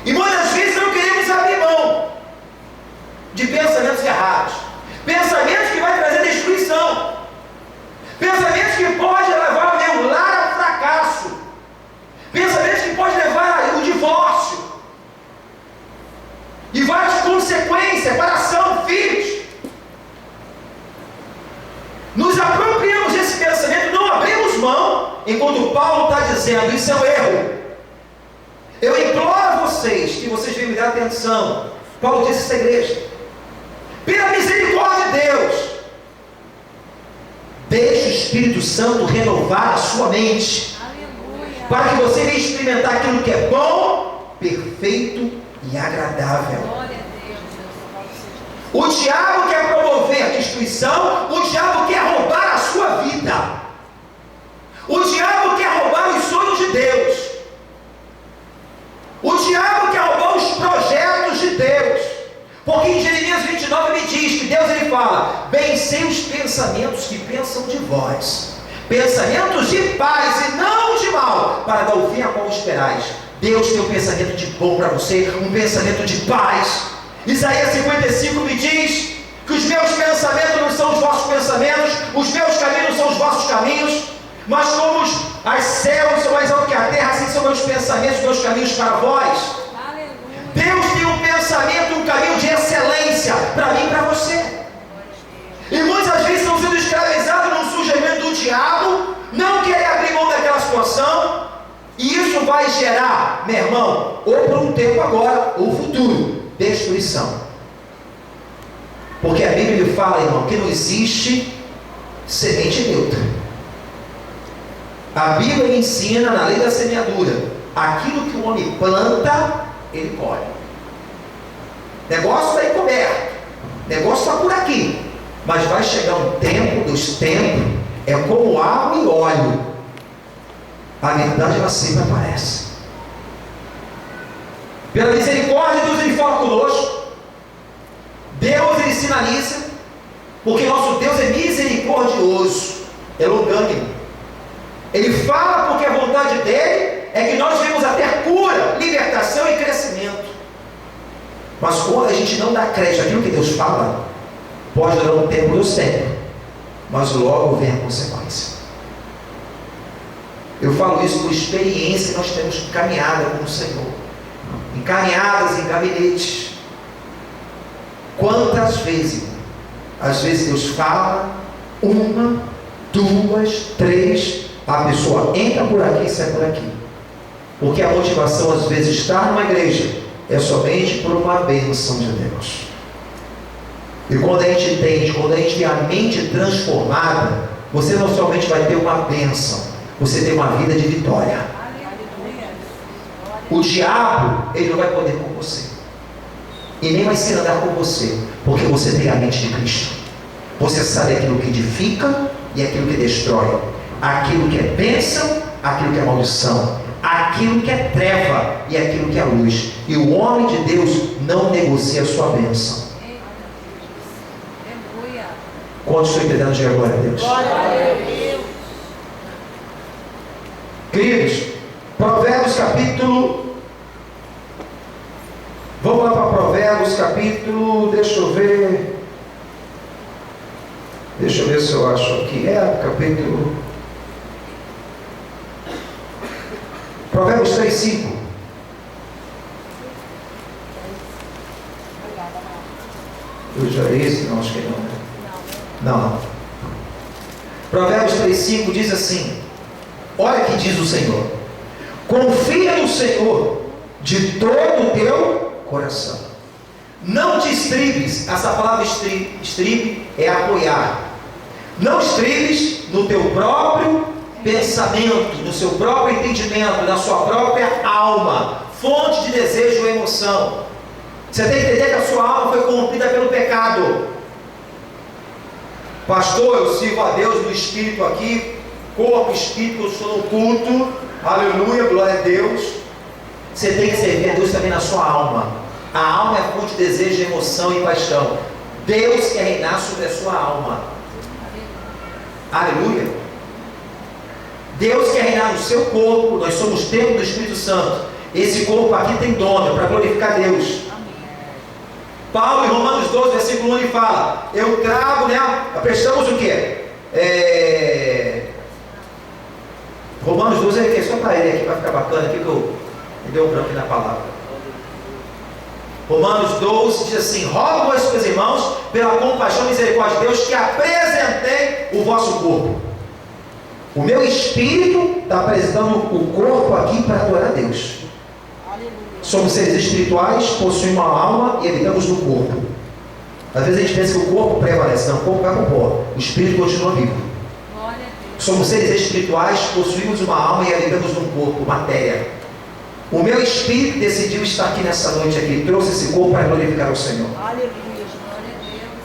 E muitas vezes não queremos abrir mão de pensamentos errados, pensamentos que vai trazer destruição, pensamentos que podem levar o meu lar ao fracasso, pensamentos que podem levar ao divórcio e várias consequências, separação, filhos. Nos apropriamos desse pensamento, não abrimos mão, enquanto Paulo está dizendo: isso é um erro. Eu imploro a vocês que vocês venham me dar atenção. Paulo disse essa igreja: pela misericórdia de Deus, deixe o Espírito Santo renovar a sua mente. Aleluia. Para que você venha experimentar aquilo que é bom, perfeito e agradável.
Glória a Deus.
O diabo quer promover destruição, o diabo quer roubar a sua vida, o diabo quer roubar os sonhos de Deus, o diabo quer roubar os projetos de Deus, porque em Jeremias 29 ele diz que Deus ele fala: bem sei os pensamentos que pensam de vós, pensamentos de paz e não de mal, para dar o fim a qual esperais. Deus tem um pensamento de bom para você, um pensamento de paz. Isaías 55 me diz que os meus pensamentos não são os vossos pensamentos, os meus caminhos não são os vossos caminhos, mas como as céus são mais altos que a terra, assim são meus pensamentos, meus caminhos para vós.
Aleluia.
Deus tem um pensamento, um caminho de excelência para mim e para você. E muitas vezes estão sendo escravizados num sugerimento do diabo, não querem abrir mão daquela situação, e isso vai gerar, meu irmão, ou por um tempo agora, ou futuro, destruição. Porque a Bíblia fala, irmão, que não existe semente neutra. A Bíblia ensina na lei da semeadura: aquilo que o homem planta, ele colhe. Negócio está encoberto, negócio está por aqui, mas vai chegar um tempo dos tempos, é como água e óleo, a verdade ela sempre aparece. Pela misericórdia de Deus ele fala conosco, Deus ele sinaliza, porque nosso Deus é misericordioso, é longânimo. Ele fala porque a vontade dele é que nós venhamos a ter cura, libertação e crescimento. Mas quando a gente não dá crédito àquilo que Deus fala, pode durar um tempo do tempo, mas logo vem a consequência. Eu falo isso por experiência que nós temos caminhada com o Senhor, em caminhadas, em gabinetes. Quantas vezes, às vezes Deus fala, 1, 2, 3, a pessoa entra por aqui e sai por aqui. Porque a motivação, às vezes, de estar numa igreja é somente por uma bênção de Deus. E quando a gente entende, quando a gente tem a mente transformada, você não somente vai ter uma bênção, você tem uma vida de vitória. O diabo, ele não vai poder com você. E nem vai se andar com você, porque você tem a mente de Cristo. Você sabe aquilo que edifica e aquilo que destrói. Aquilo que é bênção, aquilo que é maldição. Aquilo que é treva e aquilo que é luz. E o homem de Deus não negocia a sua bênção. Quantos estão entendendo? Diga glória a Deus.
Glória a Deus.
Queridos, Provérbios capítulo... Vamos lá para Provérbios capítulo... Deixa eu ver se eu acho aqui. Capítulo... Provérbios 3:5. Eu já disse, não, acho que não. Provérbios 3:5 diz assim: olha que diz o Senhor: confia no Senhor de todo o teu coração. Não te estribes. Essa palavra estribe é apoiar. Não estribes no teu próprio pensamento, no seu próprio entendimento, na sua própria alma, fonte de desejo e emoção. Você tem que entender que a sua alma foi corrompida pelo pecado. Pastor, eu sirvo a Deus no espírito aqui, corpo, espírito, eu estou no culto, aleluia, glória a Deus. Você tem que servir a Deus também na sua alma. A alma é a fonte de desejo, emoção e paixão. Deus quer reinar sobre a sua alma. Aleluia. Deus quer reinar no seu corpo. Nós somos templo do Espírito Santo. Esse corpo aqui tem dono para glorificar Deus. Paulo, em Romanos 12, versículo 1, ele fala: eu trago, prestamos o quê? Romanos 12 é aqui, só para ele aqui, para ficar bacana, aqui que eu me deu um branco na palavra. Romanos 12 diz assim: rogo aos meus irmãos, pela compaixão e misericórdia de Deus, que apresentei o vosso corpo. O meu espírito está apresentando o corpo aqui para adorar a Deus. Somos seres espirituais, possuímos uma alma e habitamos no corpo. Às vezes a gente pensa que o corpo prevalece. Não, o corpo vai para o pó, o espírito continua vivo. Somos seres espirituais, possuímos uma alma e habitamos no corpo, matéria. O meu espírito decidiu estar aqui nessa noite aqui, trouxe esse corpo para glorificar o Senhor.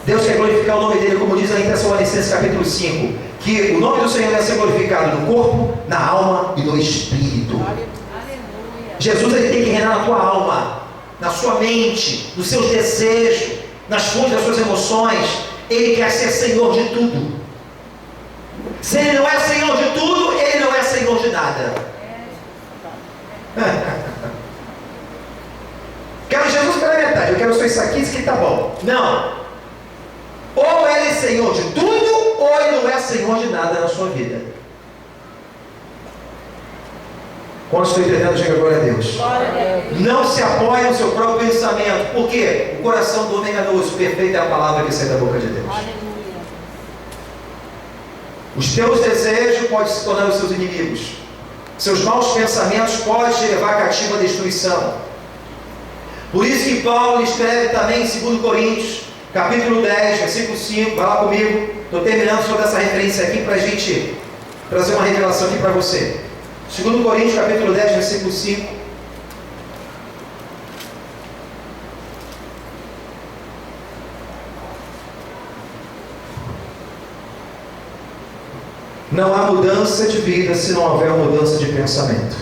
Deus quer glorificar o nome dele, como diz lá em Tessalonicenses capítulo 5, que o nome do Senhor vai ser glorificado no corpo, na alma e no espírito. Jesus, ele tem que reinar na tua alma, na sua mente, nos seus desejos, nas fontes das suas emoções. Ele quer ser Senhor de tudo. Se ele não é Senhor de tudo, ele não é Senhor de nada. Quero Jesus pela metade, eu quero só isso aqui que tá bom. Não. Ou ele é Senhor de tudo, ou ele não é Senhor de nada na sua vida. Quando estou entendendo, diga glória a Deus. Não se apoie no seu próprio pensamento. Por quê? O coração do homem é enganoso. Perfeita é a palavra que sai da boca de Deus. Os teus desejos podem se tornar os seus inimigos. Seus maus pensamentos podem te levar cativo à destruição. Por isso que Paulo escreve também em 2 Coríntios, capítulo 10, versículo 5. Vai lá comigo. Estou terminando sobre essa referência aqui para a gente trazer uma revelação aqui para você. 2 Coríntios capítulo 10, versículo 5. Não há mudança de vida se não houver mudança de pensamento.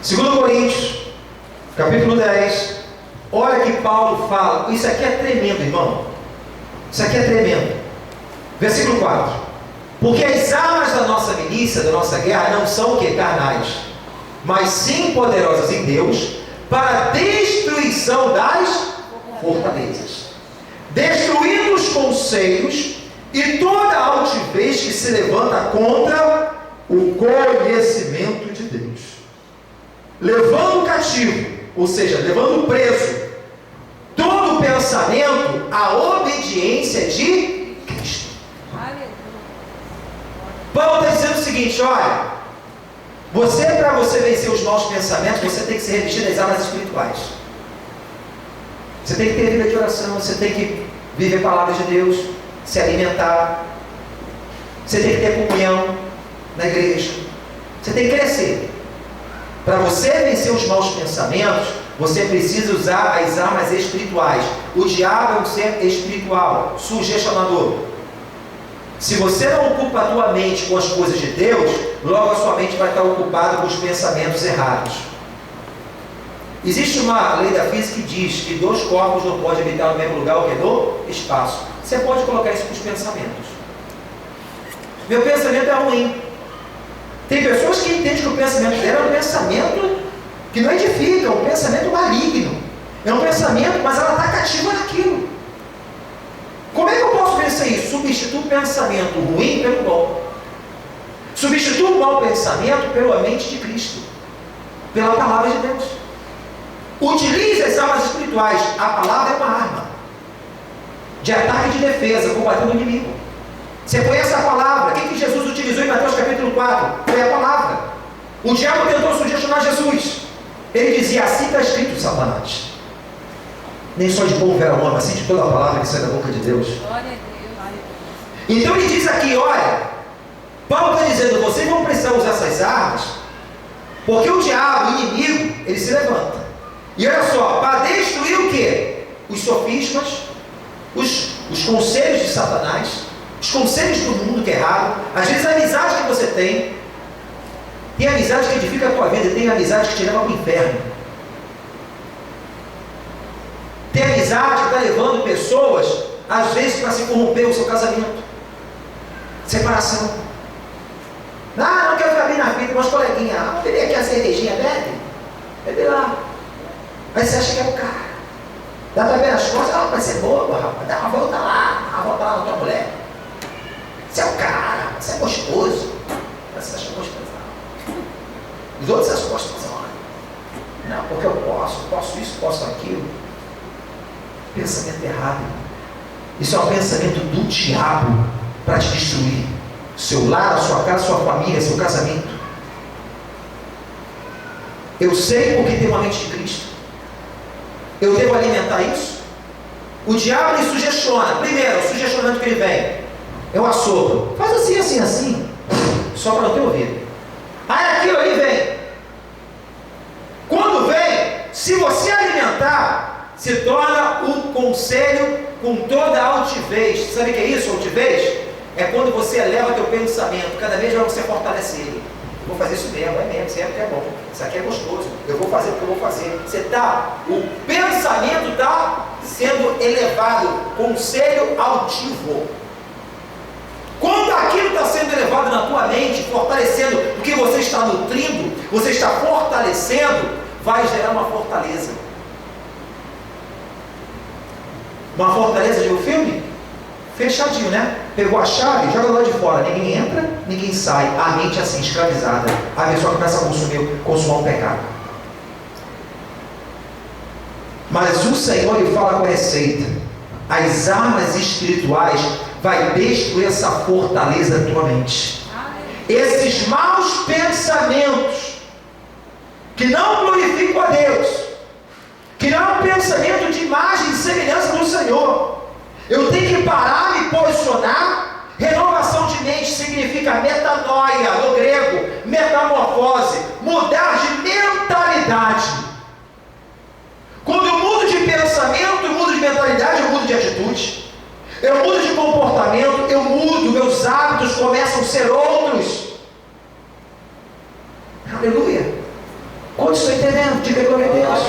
2 Coríntios capítulo 10. Olha que Paulo fala. Isso aqui é tremendo, irmão. Isso aqui é tremendo. Versículo 4. Porque as armas da nossa milícia, da nossa guerra, não são o que? Carnais, mas sim poderosas em Deus, para a destruição das fortalezas, destruindo os conselhos e toda a altivez que se levanta contra o conhecimento de Deus, levando cativo, ou seja, levando preso, todo o pensamento à obediência de Cristo. Paulo está dizendo o seguinte: olha, para você vencer os maus pensamentos, você tem que se revestir das armas espirituais. Você tem que ter vida de oração, você tem que viver a palavra de Deus, se alimentar, você tem que ter comunhão na igreja, você tem que crescer. Para você vencer os maus pensamentos, você precisa usar as armas espirituais. O diabo é um ser espiritual, sugestionador. Se você não ocupa a tua mente com as coisas de Deus, logo a sua mente vai estar ocupada com os pensamentos errados. Existe uma lei da física que diz que dois corpos não podem habitar no mesmo lugar, o que? No espaço. Você pode colocar isso com os pensamentos. Meu pensamento é ruim. Tem pessoas que entendem que o pensamento dela é um pensamento que não edifica, é um pensamento maligno. É um pensamento, mas ela está cativa naquilo. Como é que eu posso vencer isso? Substitua o pensamento ruim pelo bom. Substitua o mau pensamento pela mente de Cristo, pela palavra de Deus. Utilize as armas espirituais. A palavra é uma arma de ataque e de defesa, combatendo o inimigo. Você conhece a palavra? O que Jesus utilizou em Mateus capítulo 4? Foi a palavra. O diabo tentou sugestionar Jesus. Ele dizia: assim está escrito, Satanás. Nem só de bom ver a homem, assim de toda a palavra que sai da boca de Deus.
Glória a Deus.
Então ele diz aqui: olha, Paulo está dizendo, vocês vão precisar usar essas armas, porque o diabo, o inimigo, ele se levanta. E olha só, para destruir o quê? Os sofismas, os conselhos de Satanás, os conselhos do mundo que é errado. Às vezes a amizade que você tem amizade que edifica a tua vida, tem amizade que te leva para o inferno. Tem amizade que está levando pessoas, às vezes, para se corromper o seu casamento. Separação. Ah, não quero ficar bem na vida, meus coleguinhas. Ah, beber aqui a cervejinha, bebe lá. Aí você acha que é o cara. Dá para ver as costas, vai ser boa, rapaz. Dá uma volta lá na tua mulher. Você é o cara, você é gostoso. Você acha gostoso. Os outros as costas, não, porque eu posso isso, posso aquilo. Pensamento errado. Isso é um pensamento do diabo para te destruir. Seu lar, a sua casa, a sua família, seu casamento. Eu sei porque tenho uma mente de Cristo. Eu devo alimentar isso? O diabo lhe sugestiona. Primeiro, o sugestionamento que ele vem é o assopro. Faz assim, assim, assim. Só para não ter ouvido. Aí aquilo ali vem. Quando vem, se você alimentar, se torna um conselho com toda a altivez. Sabe o que é isso, altivez? É quando você eleva teu pensamento. Cada vez mais você fortalece ele. Eu vou fazer isso mesmo, é mesmo, isso aqui é bom, isso aqui é gostoso, eu vou fazer o que eu vou fazer. O pensamento está sendo elevado, conselho altivo. Quando aquilo está sendo elevado na tua mente, fortalecendo, porque você está nutrindo, você está fortalecendo, vai gerar uma fortaleza. Uma fortaleza de um filme? Fechadinho, né? Pegou a chave, joga lá de fora. Ninguém entra, ninguém sai. A mente assim, escravizada. A pessoa começa a consumar um pecado. Mas o Senhor lhe fala com a receita. As armas espirituais vai destruir essa fortaleza da tua mente. Esses maus pensamentos que não glorificam a Deus, que não é um pensamento de imagem e semelhança do Senhor. Eu tenho que parar, me posicionar. Renovação de mente significa metanoia, no grego, metamorfose, mudar de mentalidade. Quando eu mudo de pensamento, eu mudo de mentalidade, eu mudo de atitude. Eu mudo de comportamento, eu mudo, meus hábitos começam a ser outros. Aleluia. Quantos estão entendendo? Diga glória a Deus.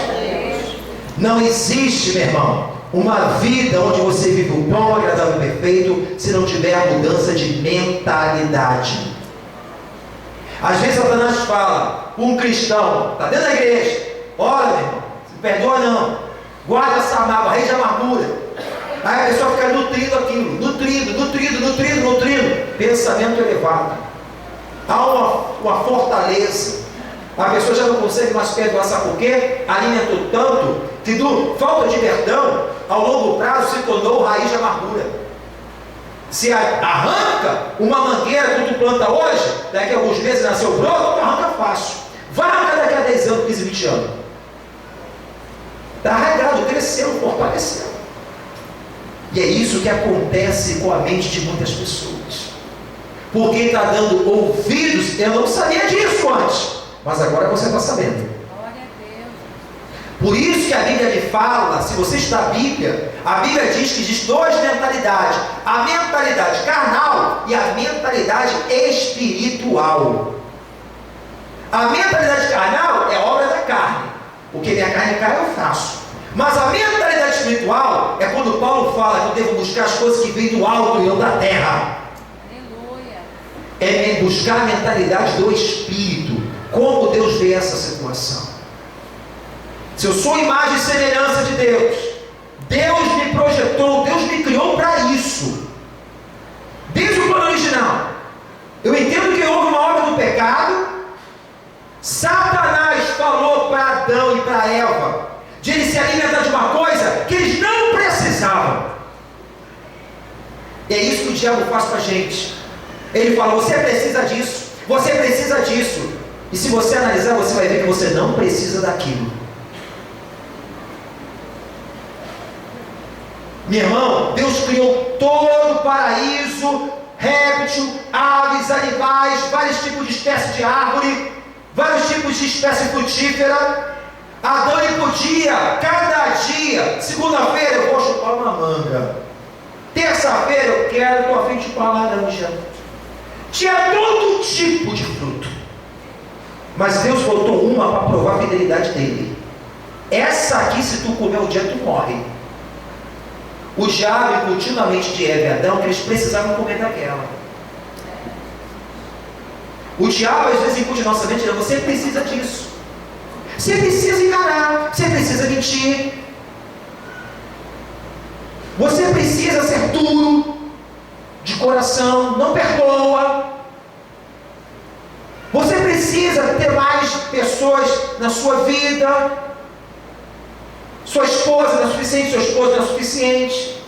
Não existe, meu irmão, uma vida onde você vive o bom, agradável e perfeito, se não tiver a mudança de mentalidade. Às vezes Satanás fala, um cristão, está dentro da igreja, olha, meu irmão, se perdoa não, guarda essa mágoa, raiz de amargura. Aí a pessoa fica nutrindo aquilo, nutrindo, pensamento elevado. Há uma fortaleza. A pessoa já não consegue mais perdoar, sabe por quê? Alimentou tanto que falta de perdão, ao longo prazo se tornou raiz de amargura. Se arranca uma mangueira que tu planta hoje, daqui a alguns meses nasceu o broto, tu arranca fácil. Vai arrancar daqui a 10 anos, 15, 20 anos. Está arraigado, cresceu, fortaleceu. E é isso que acontece com a mente de muitas pessoas. Porque está dando ouvidos, eu não sabia disso antes, mas agora você está sabendo.
Glória a Deus.
Por isso que a Bíblia lhe fala, se você estudar a Bíblia diz que existe duas mentalidades: a mentalidade carnal e a mentalidade espiritual. A mentalidade carnal é obra da carne. O que minha carne cai eu faço. Mas a mentalidade espiritual é quando Paulo fala que eu devo buscar as coisas que vêm do alto e não da terra.
Aleluia.
É buscar a mentalidade do Espírito. Como Deus vê essa situação. Se eu sou imagem e semelhança de Deus, Deus me projetou, Deus me criou para isso. Desde o plano original. Eu entendo que houve uma obra do pecado. Satanás falou para Adão e para Eva de eles se alimentar de uma coisa que eles não precisavam. E é isso que o diabo faz com a gente. Ele fala: você precisa disso, você precisa disso. E se você analisar, você vai ver que você não precisa daquilo. Meu irmão, Deus criou todo o paraíso, réptil, aves, animais, vários tipos de espécies de árvore, vários tipos de espécie frutífera. Adão ele podia, cada dia, segunda-feira eu vou chupar uma manga, terça-feira eu estou a fim de chupar uma laranja. Tinha todo tipo de fruto, mas Deus botou uma para provar a fidelidade dele. Essa aqui, se tu comer um dia, tu morre. O diabo continuamente de Eva e Adão, que eles precisavam comer daquela. O diabo às vezes incute nossa mente, você precisa disso. Você precisa enganar, você precisa mentir. Você precisa ser duro de coração, não perdoa. Você precisa ter mais pessoas na sua vida. Sua esposa não é suficiente, seu esposo não é suficiente.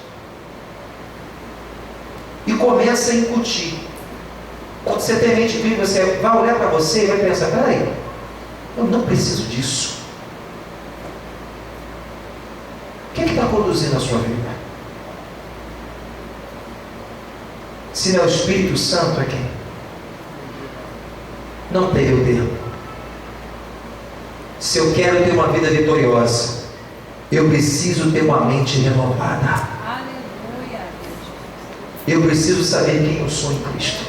E começa a incutir. Quando você tem mente viva, você vai olhar para você e vai pensar: peraí, eu não preciso disso. O que está conduzindo a sua vida? Se não é o Espírito Santo, é quem? Não tem o tempo. Se eu quero ter uma vida vitoriosa, eu preciso ter uma mente renovada.
Aleluia.
Eu preciso saber quem eu sou em Cristo.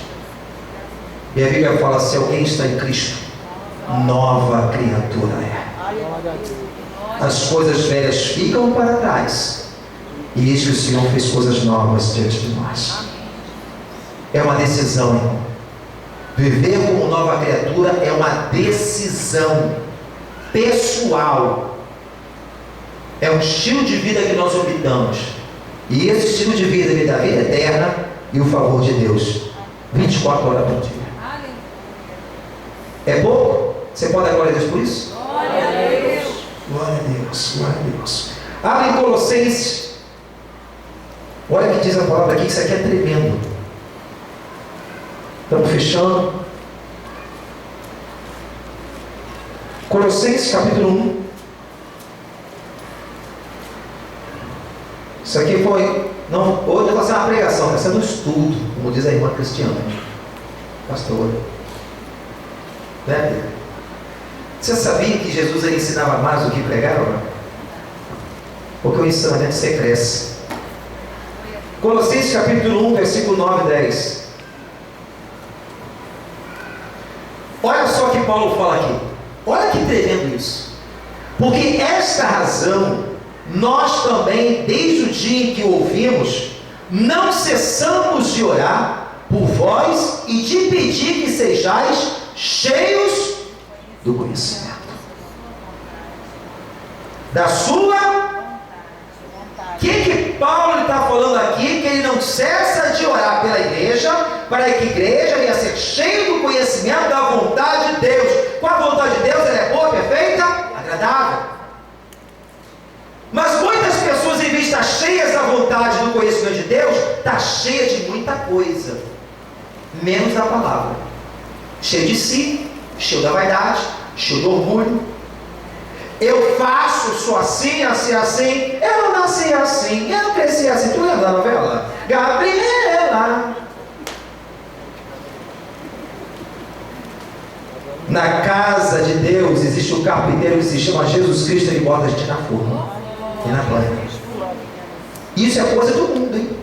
E a Bíblia fala: se alguém está em Cristo, nova criatura é. As coisas velhas ficam para trás, e eis que o Senhor fez coisas novas diante de nós. É uma decisão, irmão. Viver como nova criatura é uma decisão pessoal. É um estilo de vida que nós optamos. E esse estilo de vida me dá vida eterna e o favor de Deus 24 horas por dia. É pouco? Você pode dar glória a Deus por isso?
Glória a Deus.
Glória a Deus, glória a Deus. Abre em Colossenses. Olha o que diz a palavra aqui, que isso aqui é tremendo. Estamos fechando. Colossenses capítulo 1. Isso aqui foi, não, hoje não vai ser uma pregação, vai ser um estudo, como diz a irmã Cristiana, pastor. Né? Você sabia que Jesus ele ensinava mais do que pregava? Porque o ensinamento você cresce. Colossenses capítulo 1, versículo 9 e 10. Olha só o que Paulo fala aqui. Olha que tremendo isso. Porque esta razão, nós também, desde o dia em que o ouvimos, não cessamos de orar por vós e de pedir que sejais cheios do conhecimento da sua. O que Paulo está falando aqui? Que ele não cessa de orar pela igreja, para que a igreja venha ser cheia do conhecimento da vontade de Deus. Qual a vontade de Deus? Ela é boa, perfeita, agradável. Mas muitas pessoas, em vez de estar cheias da vontade do conhecimento de Deus, está cheia de muita coisa, menos da palavra. Cheio de si, cheio da vaidade, cheio do orgulho. Eu faço, sou assim, assim, assim. Eu não nasci assim, eu cresci assim. Tu lembra da novela? Gabriela. Na casa de Deus existe um carpinteiro que se chama Jesus Cristo. Ele bota a gente na forma e na planta. Isso é coisa do mundo, hein?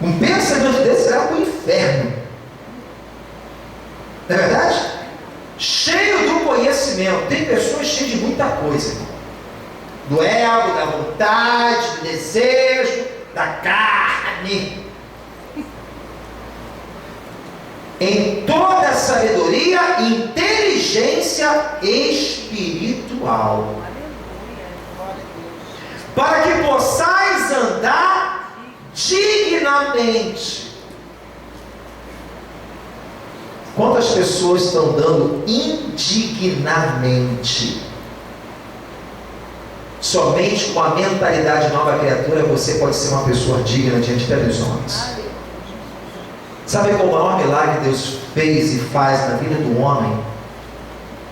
Um pensamento desse será para o inferno. Não é verdade? Cheio do conhecimento. Tem pessoas cheias de muita coisa. Do ego, da vontade, do desejo, da carne. Em toda sabedoria e inteligência espiritual, para que possais andar dignamente. Quantas pessoas estão dando indignamente? Somente com a mentalidade nova criatura você pode ser uma pessoa digna diante dos homens. Sabe qual o maior milagre que Deus fez e faz na vida do homem?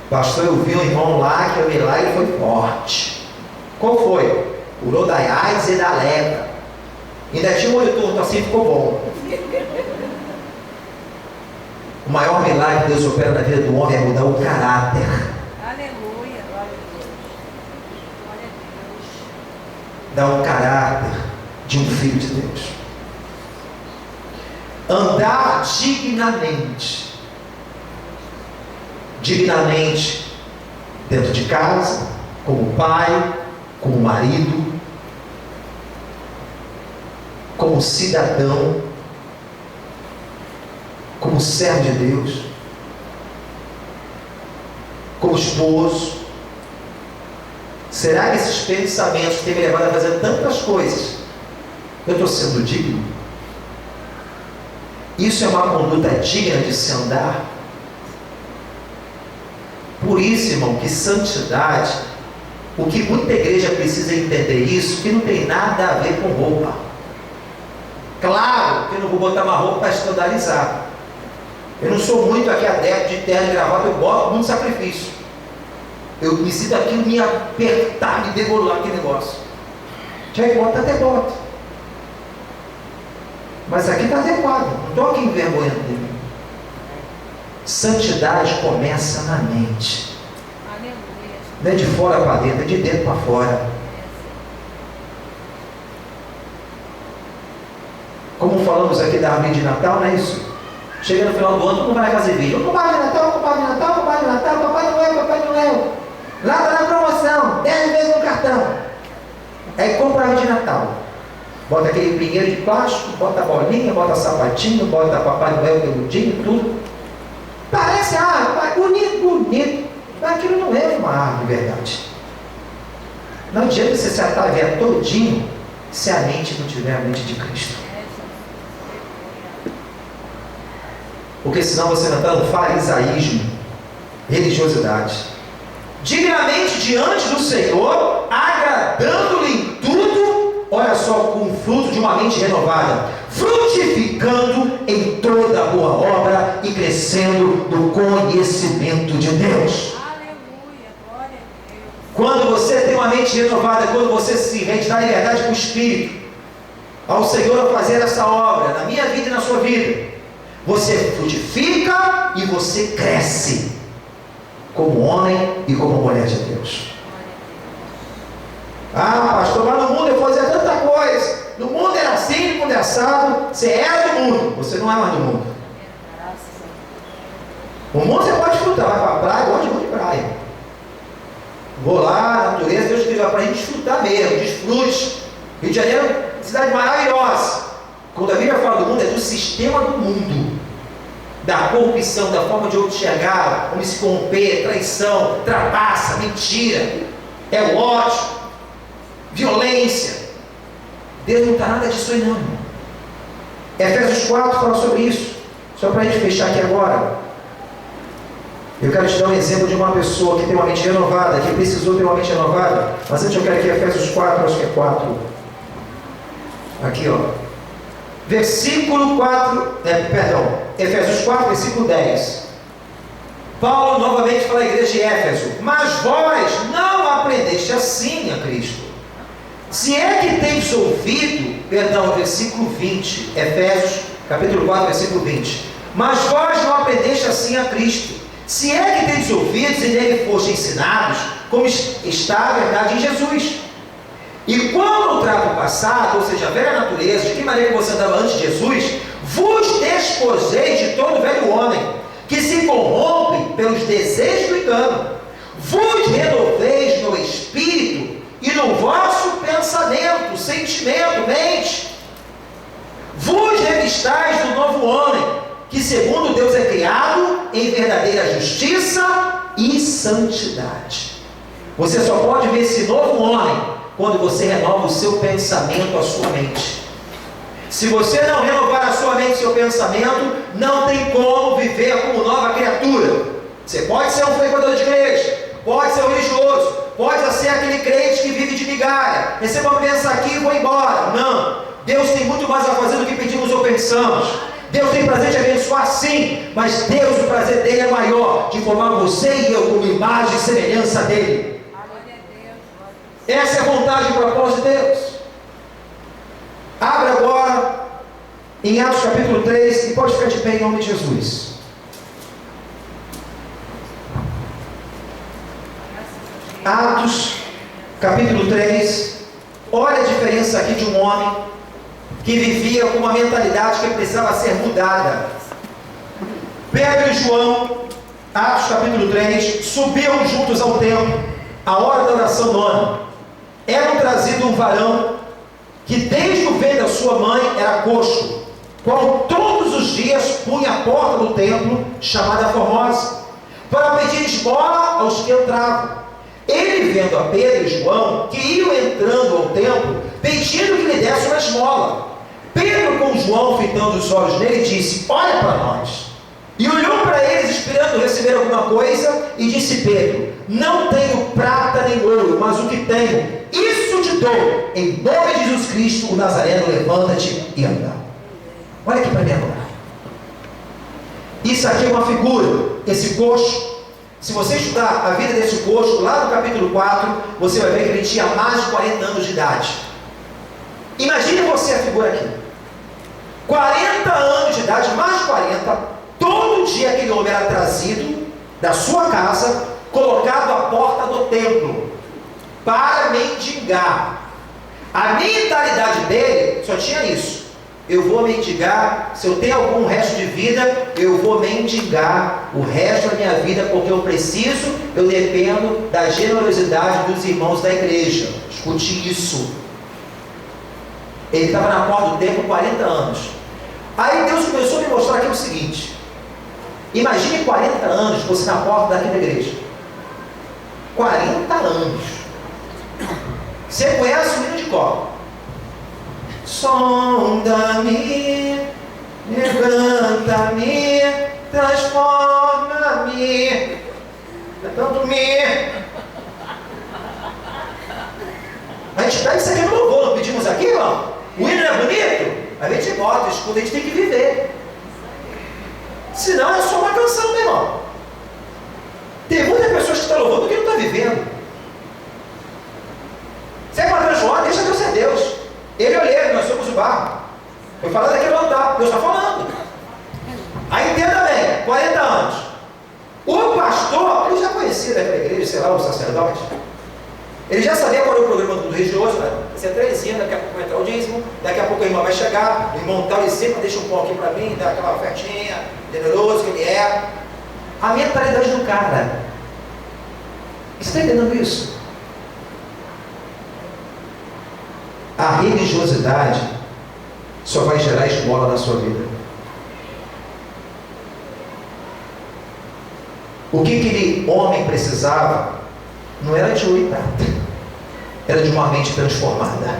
Pastor, eu vi um irmão lá que o milagre foi forte. Qual foi? Curou da AIDS e da lepra. Ainda tinha um olho torto assim, ficou bom. O maior milagre que Deus opera na vida do homem é mudar o caráter.
Aleluia, glória a Deus. Glória a Deus.
Dar o caráter de um filho de Deus. Andar dignamente. Dignamente dentro de casa, como pai, como marido, como cidadão, como servo de Deus, como esposo. Será que esses pensamentos têm me levado a fazer tantas coisas? Eu estou sendo digno? Isso é uma conduta digna de se andar? Por isso, irmão, que santidade, o que muita igreja precisa entender isso, que não tem nada a ver com roupa. Claro que eu não vou botar uma roupa para escandalizar. Eu não sou muito aqui adepto de terno e gravata, eu boto muito sacrifício. Eu me sinto aqui me apertar, me degollar aquele negócio. Tinha que botar, até boto. Mas aqui está adequado, não estou aqui envergonhando de mim. Santidade começa na mente.
Aleluia.
Não é de fora para dentro, é de dentro para fora. Como falamos aqui da árvore de Natal, não é isso? Chega no final do ano, todo mundo vai fazer vídeo. Papai de Natal, Papai de Natal, Papai de Natal, Papai Noel, Papai Noel. Lá está na promoção, 10 vezes no cartão. Aí compra a árvore de Natal. Bota aquele pinheiro de plástico, bota a bolinha, bota sapatinho, bota Papai Noel peludinho, tudo. Parece árvore, bonito, bonito. Mas aquilo não é uma árvore de verdade. Não adianta você se ataviar todinho se a mente não tiver a mente de Cristo. Porque senão você vai entrar no farisaísmo, religiosidade. Dignamente diante do Senhor, agradando-lhe em tudo, olha só, com o fruto de uma mente renovada, frutificando em toda boa obra e crescendo no conhecimento de Deus.
Aleluia, glória a Deus.
Quando você tem uma mente renovada, quando você se rende na liberdade com o Espírito, ao Senhor a fazer essa obra, na minha vida e na sua vida, você frutifica e você cresce como homem e como mulher de Deus. Ah, pastor, mas no mundo eu fazia tanta coisa. No mundo era assim, no mundo é assado. Você era do mundo, você não é mais do mundo. O mundo você pode desfrutar, vai para a praia, gosta de praia. Vou lá, natureza, Deus criou para a gente desfrutar mesmo, desfrute. Rio de Janeiro, cidade maravilhosa. Quando a Bíblia fala do mundo, é do sistema do mundo, da corrupção, da forma de outros chegar, como se corromper, traição, trapaça, mentira, é o ódio, violência. Deus não está nada disso aí não, irmão. Efésios 4 fala sobre isso. Só para a gente fechar aqui agora, eu quero te dar um exemplo de uma pessoa que tem uma mente renovada, que precisou ter uma mente renovada. Mas antes eu quero aqui Efésios 4, acho que é 4. Aqui, ó. versículo 4, Efésios 4, versículo 10. Paulo novamente fala à igreja de Éfeso: mas vós não aprendeste assim a Cristo. Se é que tens ouvido, versículo 20, Efésios capítulo 4, versículo 20. Mas vós não aprendeste assim a Cristo. Se é que tendes ouvidos e nele foste ensinados, como está a verdade em Jesus. E quando no trato passado, ou seja, a velha natureza, de que maneira que você andava antes de Jesus, vos despojeis de todo o velho homem, que se corrompe pelos desejos do engano. Vos renoveis no espírito e no vosso pensamento, sentimento, mente. Vos revistais do novo homem, que segundo Deus é criado em verdadeira justiça e santidade. Você só pode ver esse novo homem quando você renova o seu pensamento, a sua mente. Se você não renovar a sua mente e seu pensamento, não tem como viver como nova criatura. Você pode ser um frequentador de igreja, pode ser um religioso, pode ser aquele crente que vive de migalha, receba uma bênção aqui e vou embora. Não, Deus tem muito mais a fazer do que pedimos ou pensamos. Deus tem prazer de abençoar, sim, mas Deus, o prazer dele é maior, de formar você e eu como imagem e semelhança dele. Essa é a vontade e propósito de Deus. Abre agora em Atos capítulo 3 e pode ficar de pé em nome de Jesus. Atos capítulo 3. Olha a diferença aqui de um homem que vivia com uma mentalidade que precisava ser mudada. Pedro e João, Atos capítulo 3, subiam juntos ao templo, a hora da oração nona. Era trazido um varão que desde o ventre da sua mãe era coxo, qual todos os dias punha a porta do templo, chamada Formosa, para pedir esmola aos que entravam. Ele, vendo a Pedro e João, que iam entrando ao templo, pedindo que lhe desse uma esmola. Pedro, com João fitando os olhos nele, disse: olha para nós. E olhou para eles, esperando receber alguma coisa, e disse Pedro: não tenho prata nem ouro, mas o que tenho, isso te dou. Em nome de Jesus Cristo, o Nazareno, levanta-te e anda. Olha aqui para mim agora. Isso aqui é uma figura, esse coxo. Se você estudar a vida desse coxo, lá no capítulo 4, você vai ver que ele tinha mais de 40 anos de idade. Imagine você a figura aqui. 40 anos de idade, mais de 40, todo dia aquele homem era trazido da sua casa, colocado à porta do templo, para mendigar. A mentalidade dele só tinha isso: eu vou mendigar, se eu tenho algum resto de vida, eu vou mendigar o resto da minha vida, porque eu preciso, eu dependo da generosidade dos irmãos da igreja. Escute isso. Ele estava na porta do templo 40 anos. Aí Deus começou a me mostrar aqui o seguinte: imagine 40 anos você na porta daqui da igreja. 40 anos. Você conhece o menino de colo? Sonda-me, levanta-me, transforma-me. Tanto-me. A gente pega isso aqui no louvor, não pedimos aqui, irmão? O hino é bonito? A gente bota, escuta, a gente tem que viver. Senão é só uma canção, meu irmão. Tem muitas pessoas que estão louvando que não estão vivendo. Se é para transformar, deixa Deus ser Deus. Ele é olheiro, nós somos o barro. Foi falado aqui no altar, Deus está falando. Aí entenda bem, 40 anos. O pastor, ele já conhecia daquela igreja, sei lá, o sacerdote. Ele já sabia qual era o programa do religioso, né? Esse é 3 anos, daqui a pouco vai entrar o dízimo, daqui a pouco a irmã vai chegar, o irmão tal, ele sempre deixa um pão aqui para mim, dá aquela ofertinha, generoso que ele é. A mentalidade do cara. Você está entendendo isso? A religiosidade só vai gerar esmola na sua vida. O que aquele homem precisava não era de ouro e prata, era de uma mente transformada.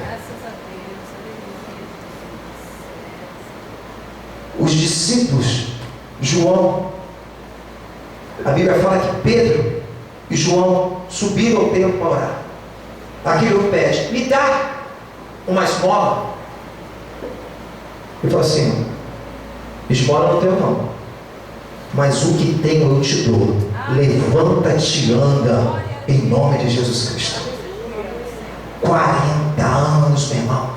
Os discípulos, João, a Bíblia fala que Pedro e João subiram ao templo para orar. Aquele homem pede: me dá uma esmola. Ele falou assim: esmola não tenho não, mas o que tenho eu te dou. Levanta-te e anda em nome de Jesus Cristo. 40 anos, meu irmão.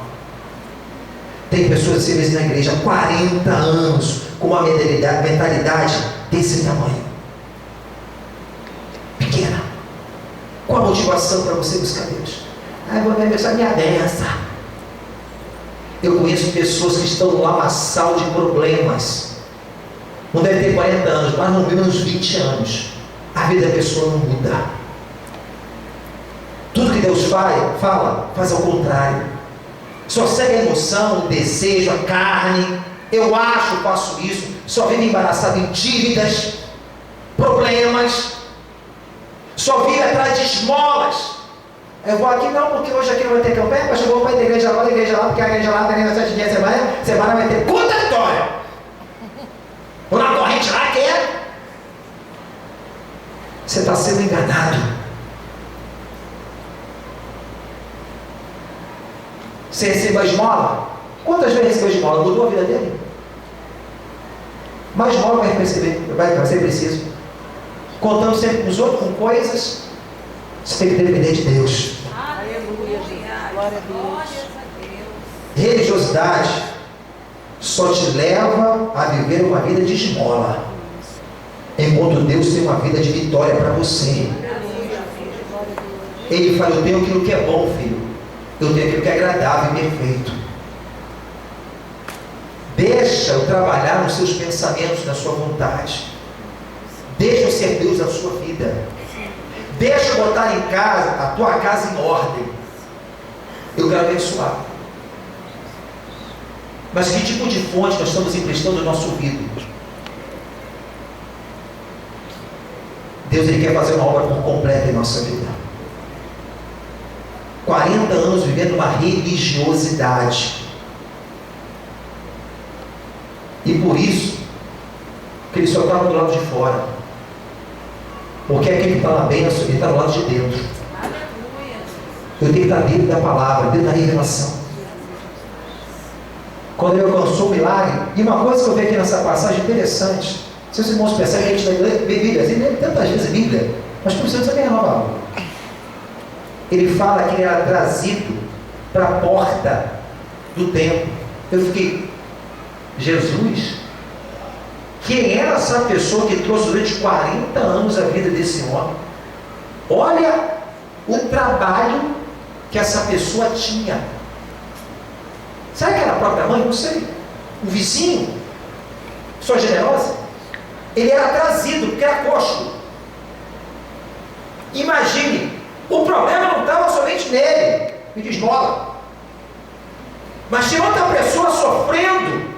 Tem pessoas que se na igreja há 40 anos com uma mentalidade desse tamanho, pequena. Qual a motivação para você buscar Deus? Ah, eu vou ver a minha benção. Eu conheço pessoas que estão no lamaçal de problemas. Não deve ter 40 anos, mas no menos 20 anos. A vida da pessoa não muda. Tudo que Deus faz ao contrário. Só segue a emoção, o desejo, a carne. Eu acho, faço isso. Só vive embaraçado em dívidas, problemas. Só vive atrás de esmolas. Eu vou aqui não, porque hoje aqui não vai ter campanha, mas eu vou para a igreja lá, porque a igreja lá tem 7 dias a semana vai ter puta vitória. Vou na corrente lá, que é. Você está sendo enganado. Você recebeu a esmola? Quantas vezes recebeu a esmola? Mudou a vida dele? Mas esmola vai ser preciso. Contando sempre com os outros, com coisas. Você tem que depender de Deus.
Aleluia. Glória a Deus.
Religiosidade só te leva a viver uma vida de esmola, enquanto Deus tem uma vida de vitória para você. Ele fala: eu tenho aquilo que é bom, filho. Eu tenho aquilo que é agradável e perfeito. Deixa eu trabalhar nos seus pensamentos, na sua vontade. Deixa eu ser Deus na sua vida. Deixa eu botar em casa, a tua casa em ordem. Eu quero abençoar. Mas que tipo de fonte nós estamos emprestando o nosso ouvido? Deus, Ele quer fazer uma obra por completa em nossa vida. 40 anos vivendo uma religiosidade. E por isso, que Ele só estava do lado de fora. Porque aquele que está na bênção, ele está do lado de dentro. Eu tenho que estar dentro da palavra, dentro da revelação. Quando ele alcançou o milagre, e uma coisa que eu vejo aqui nessa passagem interessante, se os irmãos percebem, a gente lê Bíblia, assim, lê tantas vezes a Bíblia, mas precisamos saber nova. Ele fala que ele era trazido para a porta do templo. Eu fiquei, Jesus? Quem era essa pessoa que trouxe durante 40 anos a vida desse homem? Olha o trabalho que essa pessoa tinha. Será que era a própria mãe? Não sei. O vizinho? Pessoa generosa? Ele era trazido, porque era coxo. Imagine, o problema não estava somente nele, me de esmola. Mas tinha outra pessoa sofrendo.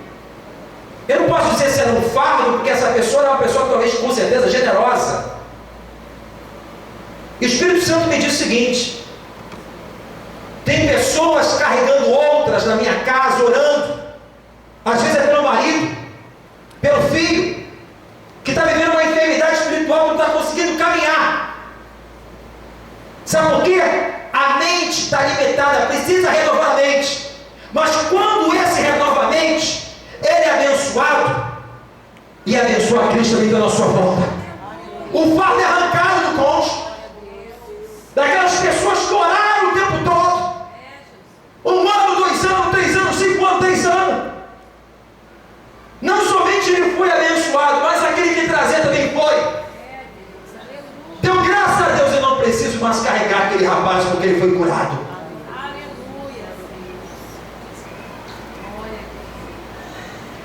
Eu não posso dizer se era um fardo, porque essa pessoa era uma pessoa talvez com certeza generosa. E o Espírito Santo me diz o seguinte: tem pessoas carregando outras na minha casa, orando, às vezes é pelo marido, pelo filho, que está vivendo uma enfermidade espiritual, não está conseguindo caminhar. Sabe por quê? A mente está limitada, precisa renovar a mente. Mas quando esse renova a mente, ele é abençoado, e abençoa a Cristo também está na sua volta. O fardo é arrancado do cônjuge, daquelas pessoas que oraram o tempo todo, 1 ano, 2 anos, 3 anos, 5 anos, 10 anos. Não somente ele foi abençoado, mas aquele que trazia também foi. Deu graças a Deus, eu não preciso mais carregar aquele rapaz porque ele foi curado.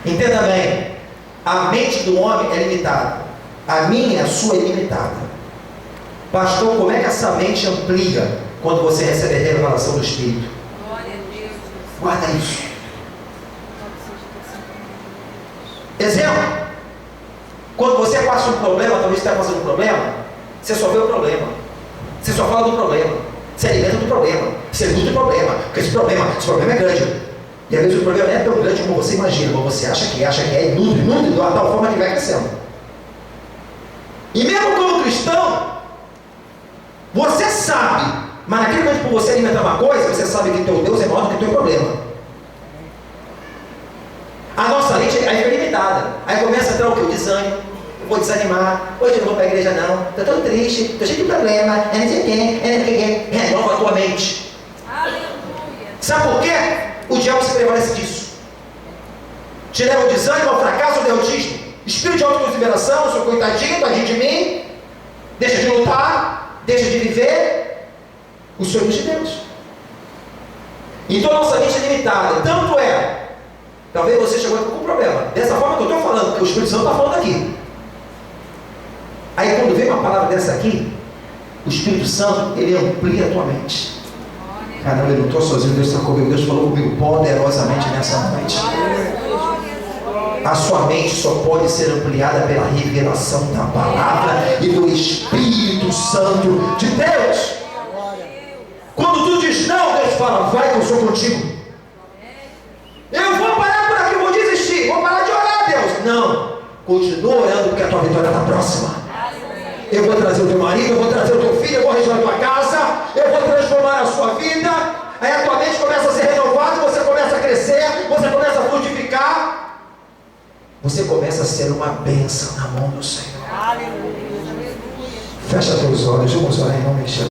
Entenda bem, a mente do homem é limitada, a minha, a sua é limitada. Pastor, como é que essa mente amplia quando você recebe a revelação do Espírito? Guarda isso. Exemplo, quando você passa um problema, talvez você está passando um problema, você só vê o problema, você só fala do problema, você alimenta do problema, você luta do problema, porque esse problema é grande. E às vezes o problema não é tão grande como você imagina, como você acha que é, e nutre de uma tal forma que vai crescendo. E mesmo como cristão, você sabe, mas naquele momento que você alimentar uma coisa, você sabe que teu Deus é maior do que teu problema. A nossa mente é limitada. Aí começa a entrar o que? O desânimo. Eu vou desanimar. Hoje eu não vou para a igreja não. Estou tão triste. Estou cheio de problema. É não sei o quê. Renova a tua mente.
Aleluia.
Sabe por quê? O diabo se prevalece disso. Te leva ao desânimo, ao fracasso, ao derrotismo. Espírito de autoconsideração, sou coitadinho, tadinho de mim. Deixa de lutar. Deixa de viver os sonhos de Deus. Então a nossa mente é limitada. Tanto é. Talvez você chegou aqui com um problema. Dessa forma que eu estou falando, que o Espírito Santo está falando aqui. Aí quando vem uma palavra dessa aqui, o Espírito Santo, ele amplia a tua mente. Caramba, eu não estou sozinho, Deus está comigo. Deus falou comigo poderosamente nessa noite. A sua mente só pode ser ampliada pela revelação da palavra e do Espírito Santo de Deus. Quando tu diz não, Deus fala, vai que eu sou contigo. Eu vou parar por aqui, eu vou desistir, vou parar de orar, Deus. Não, continua orando porque a tua vitória está próxima. Eu vou trazer o teu marido, eu vou trazer o teu filho, eu vou restaurar a tua casa, eu vou transformar a sua vida. Aí a tua mente começa a ser renovada, você começa a crescer, você começa a frutificar. Você começa a ser uma bênção na mão do Senhor.
Aleluia.
Fecha teus olhos, vamos orar em nome de Jesus.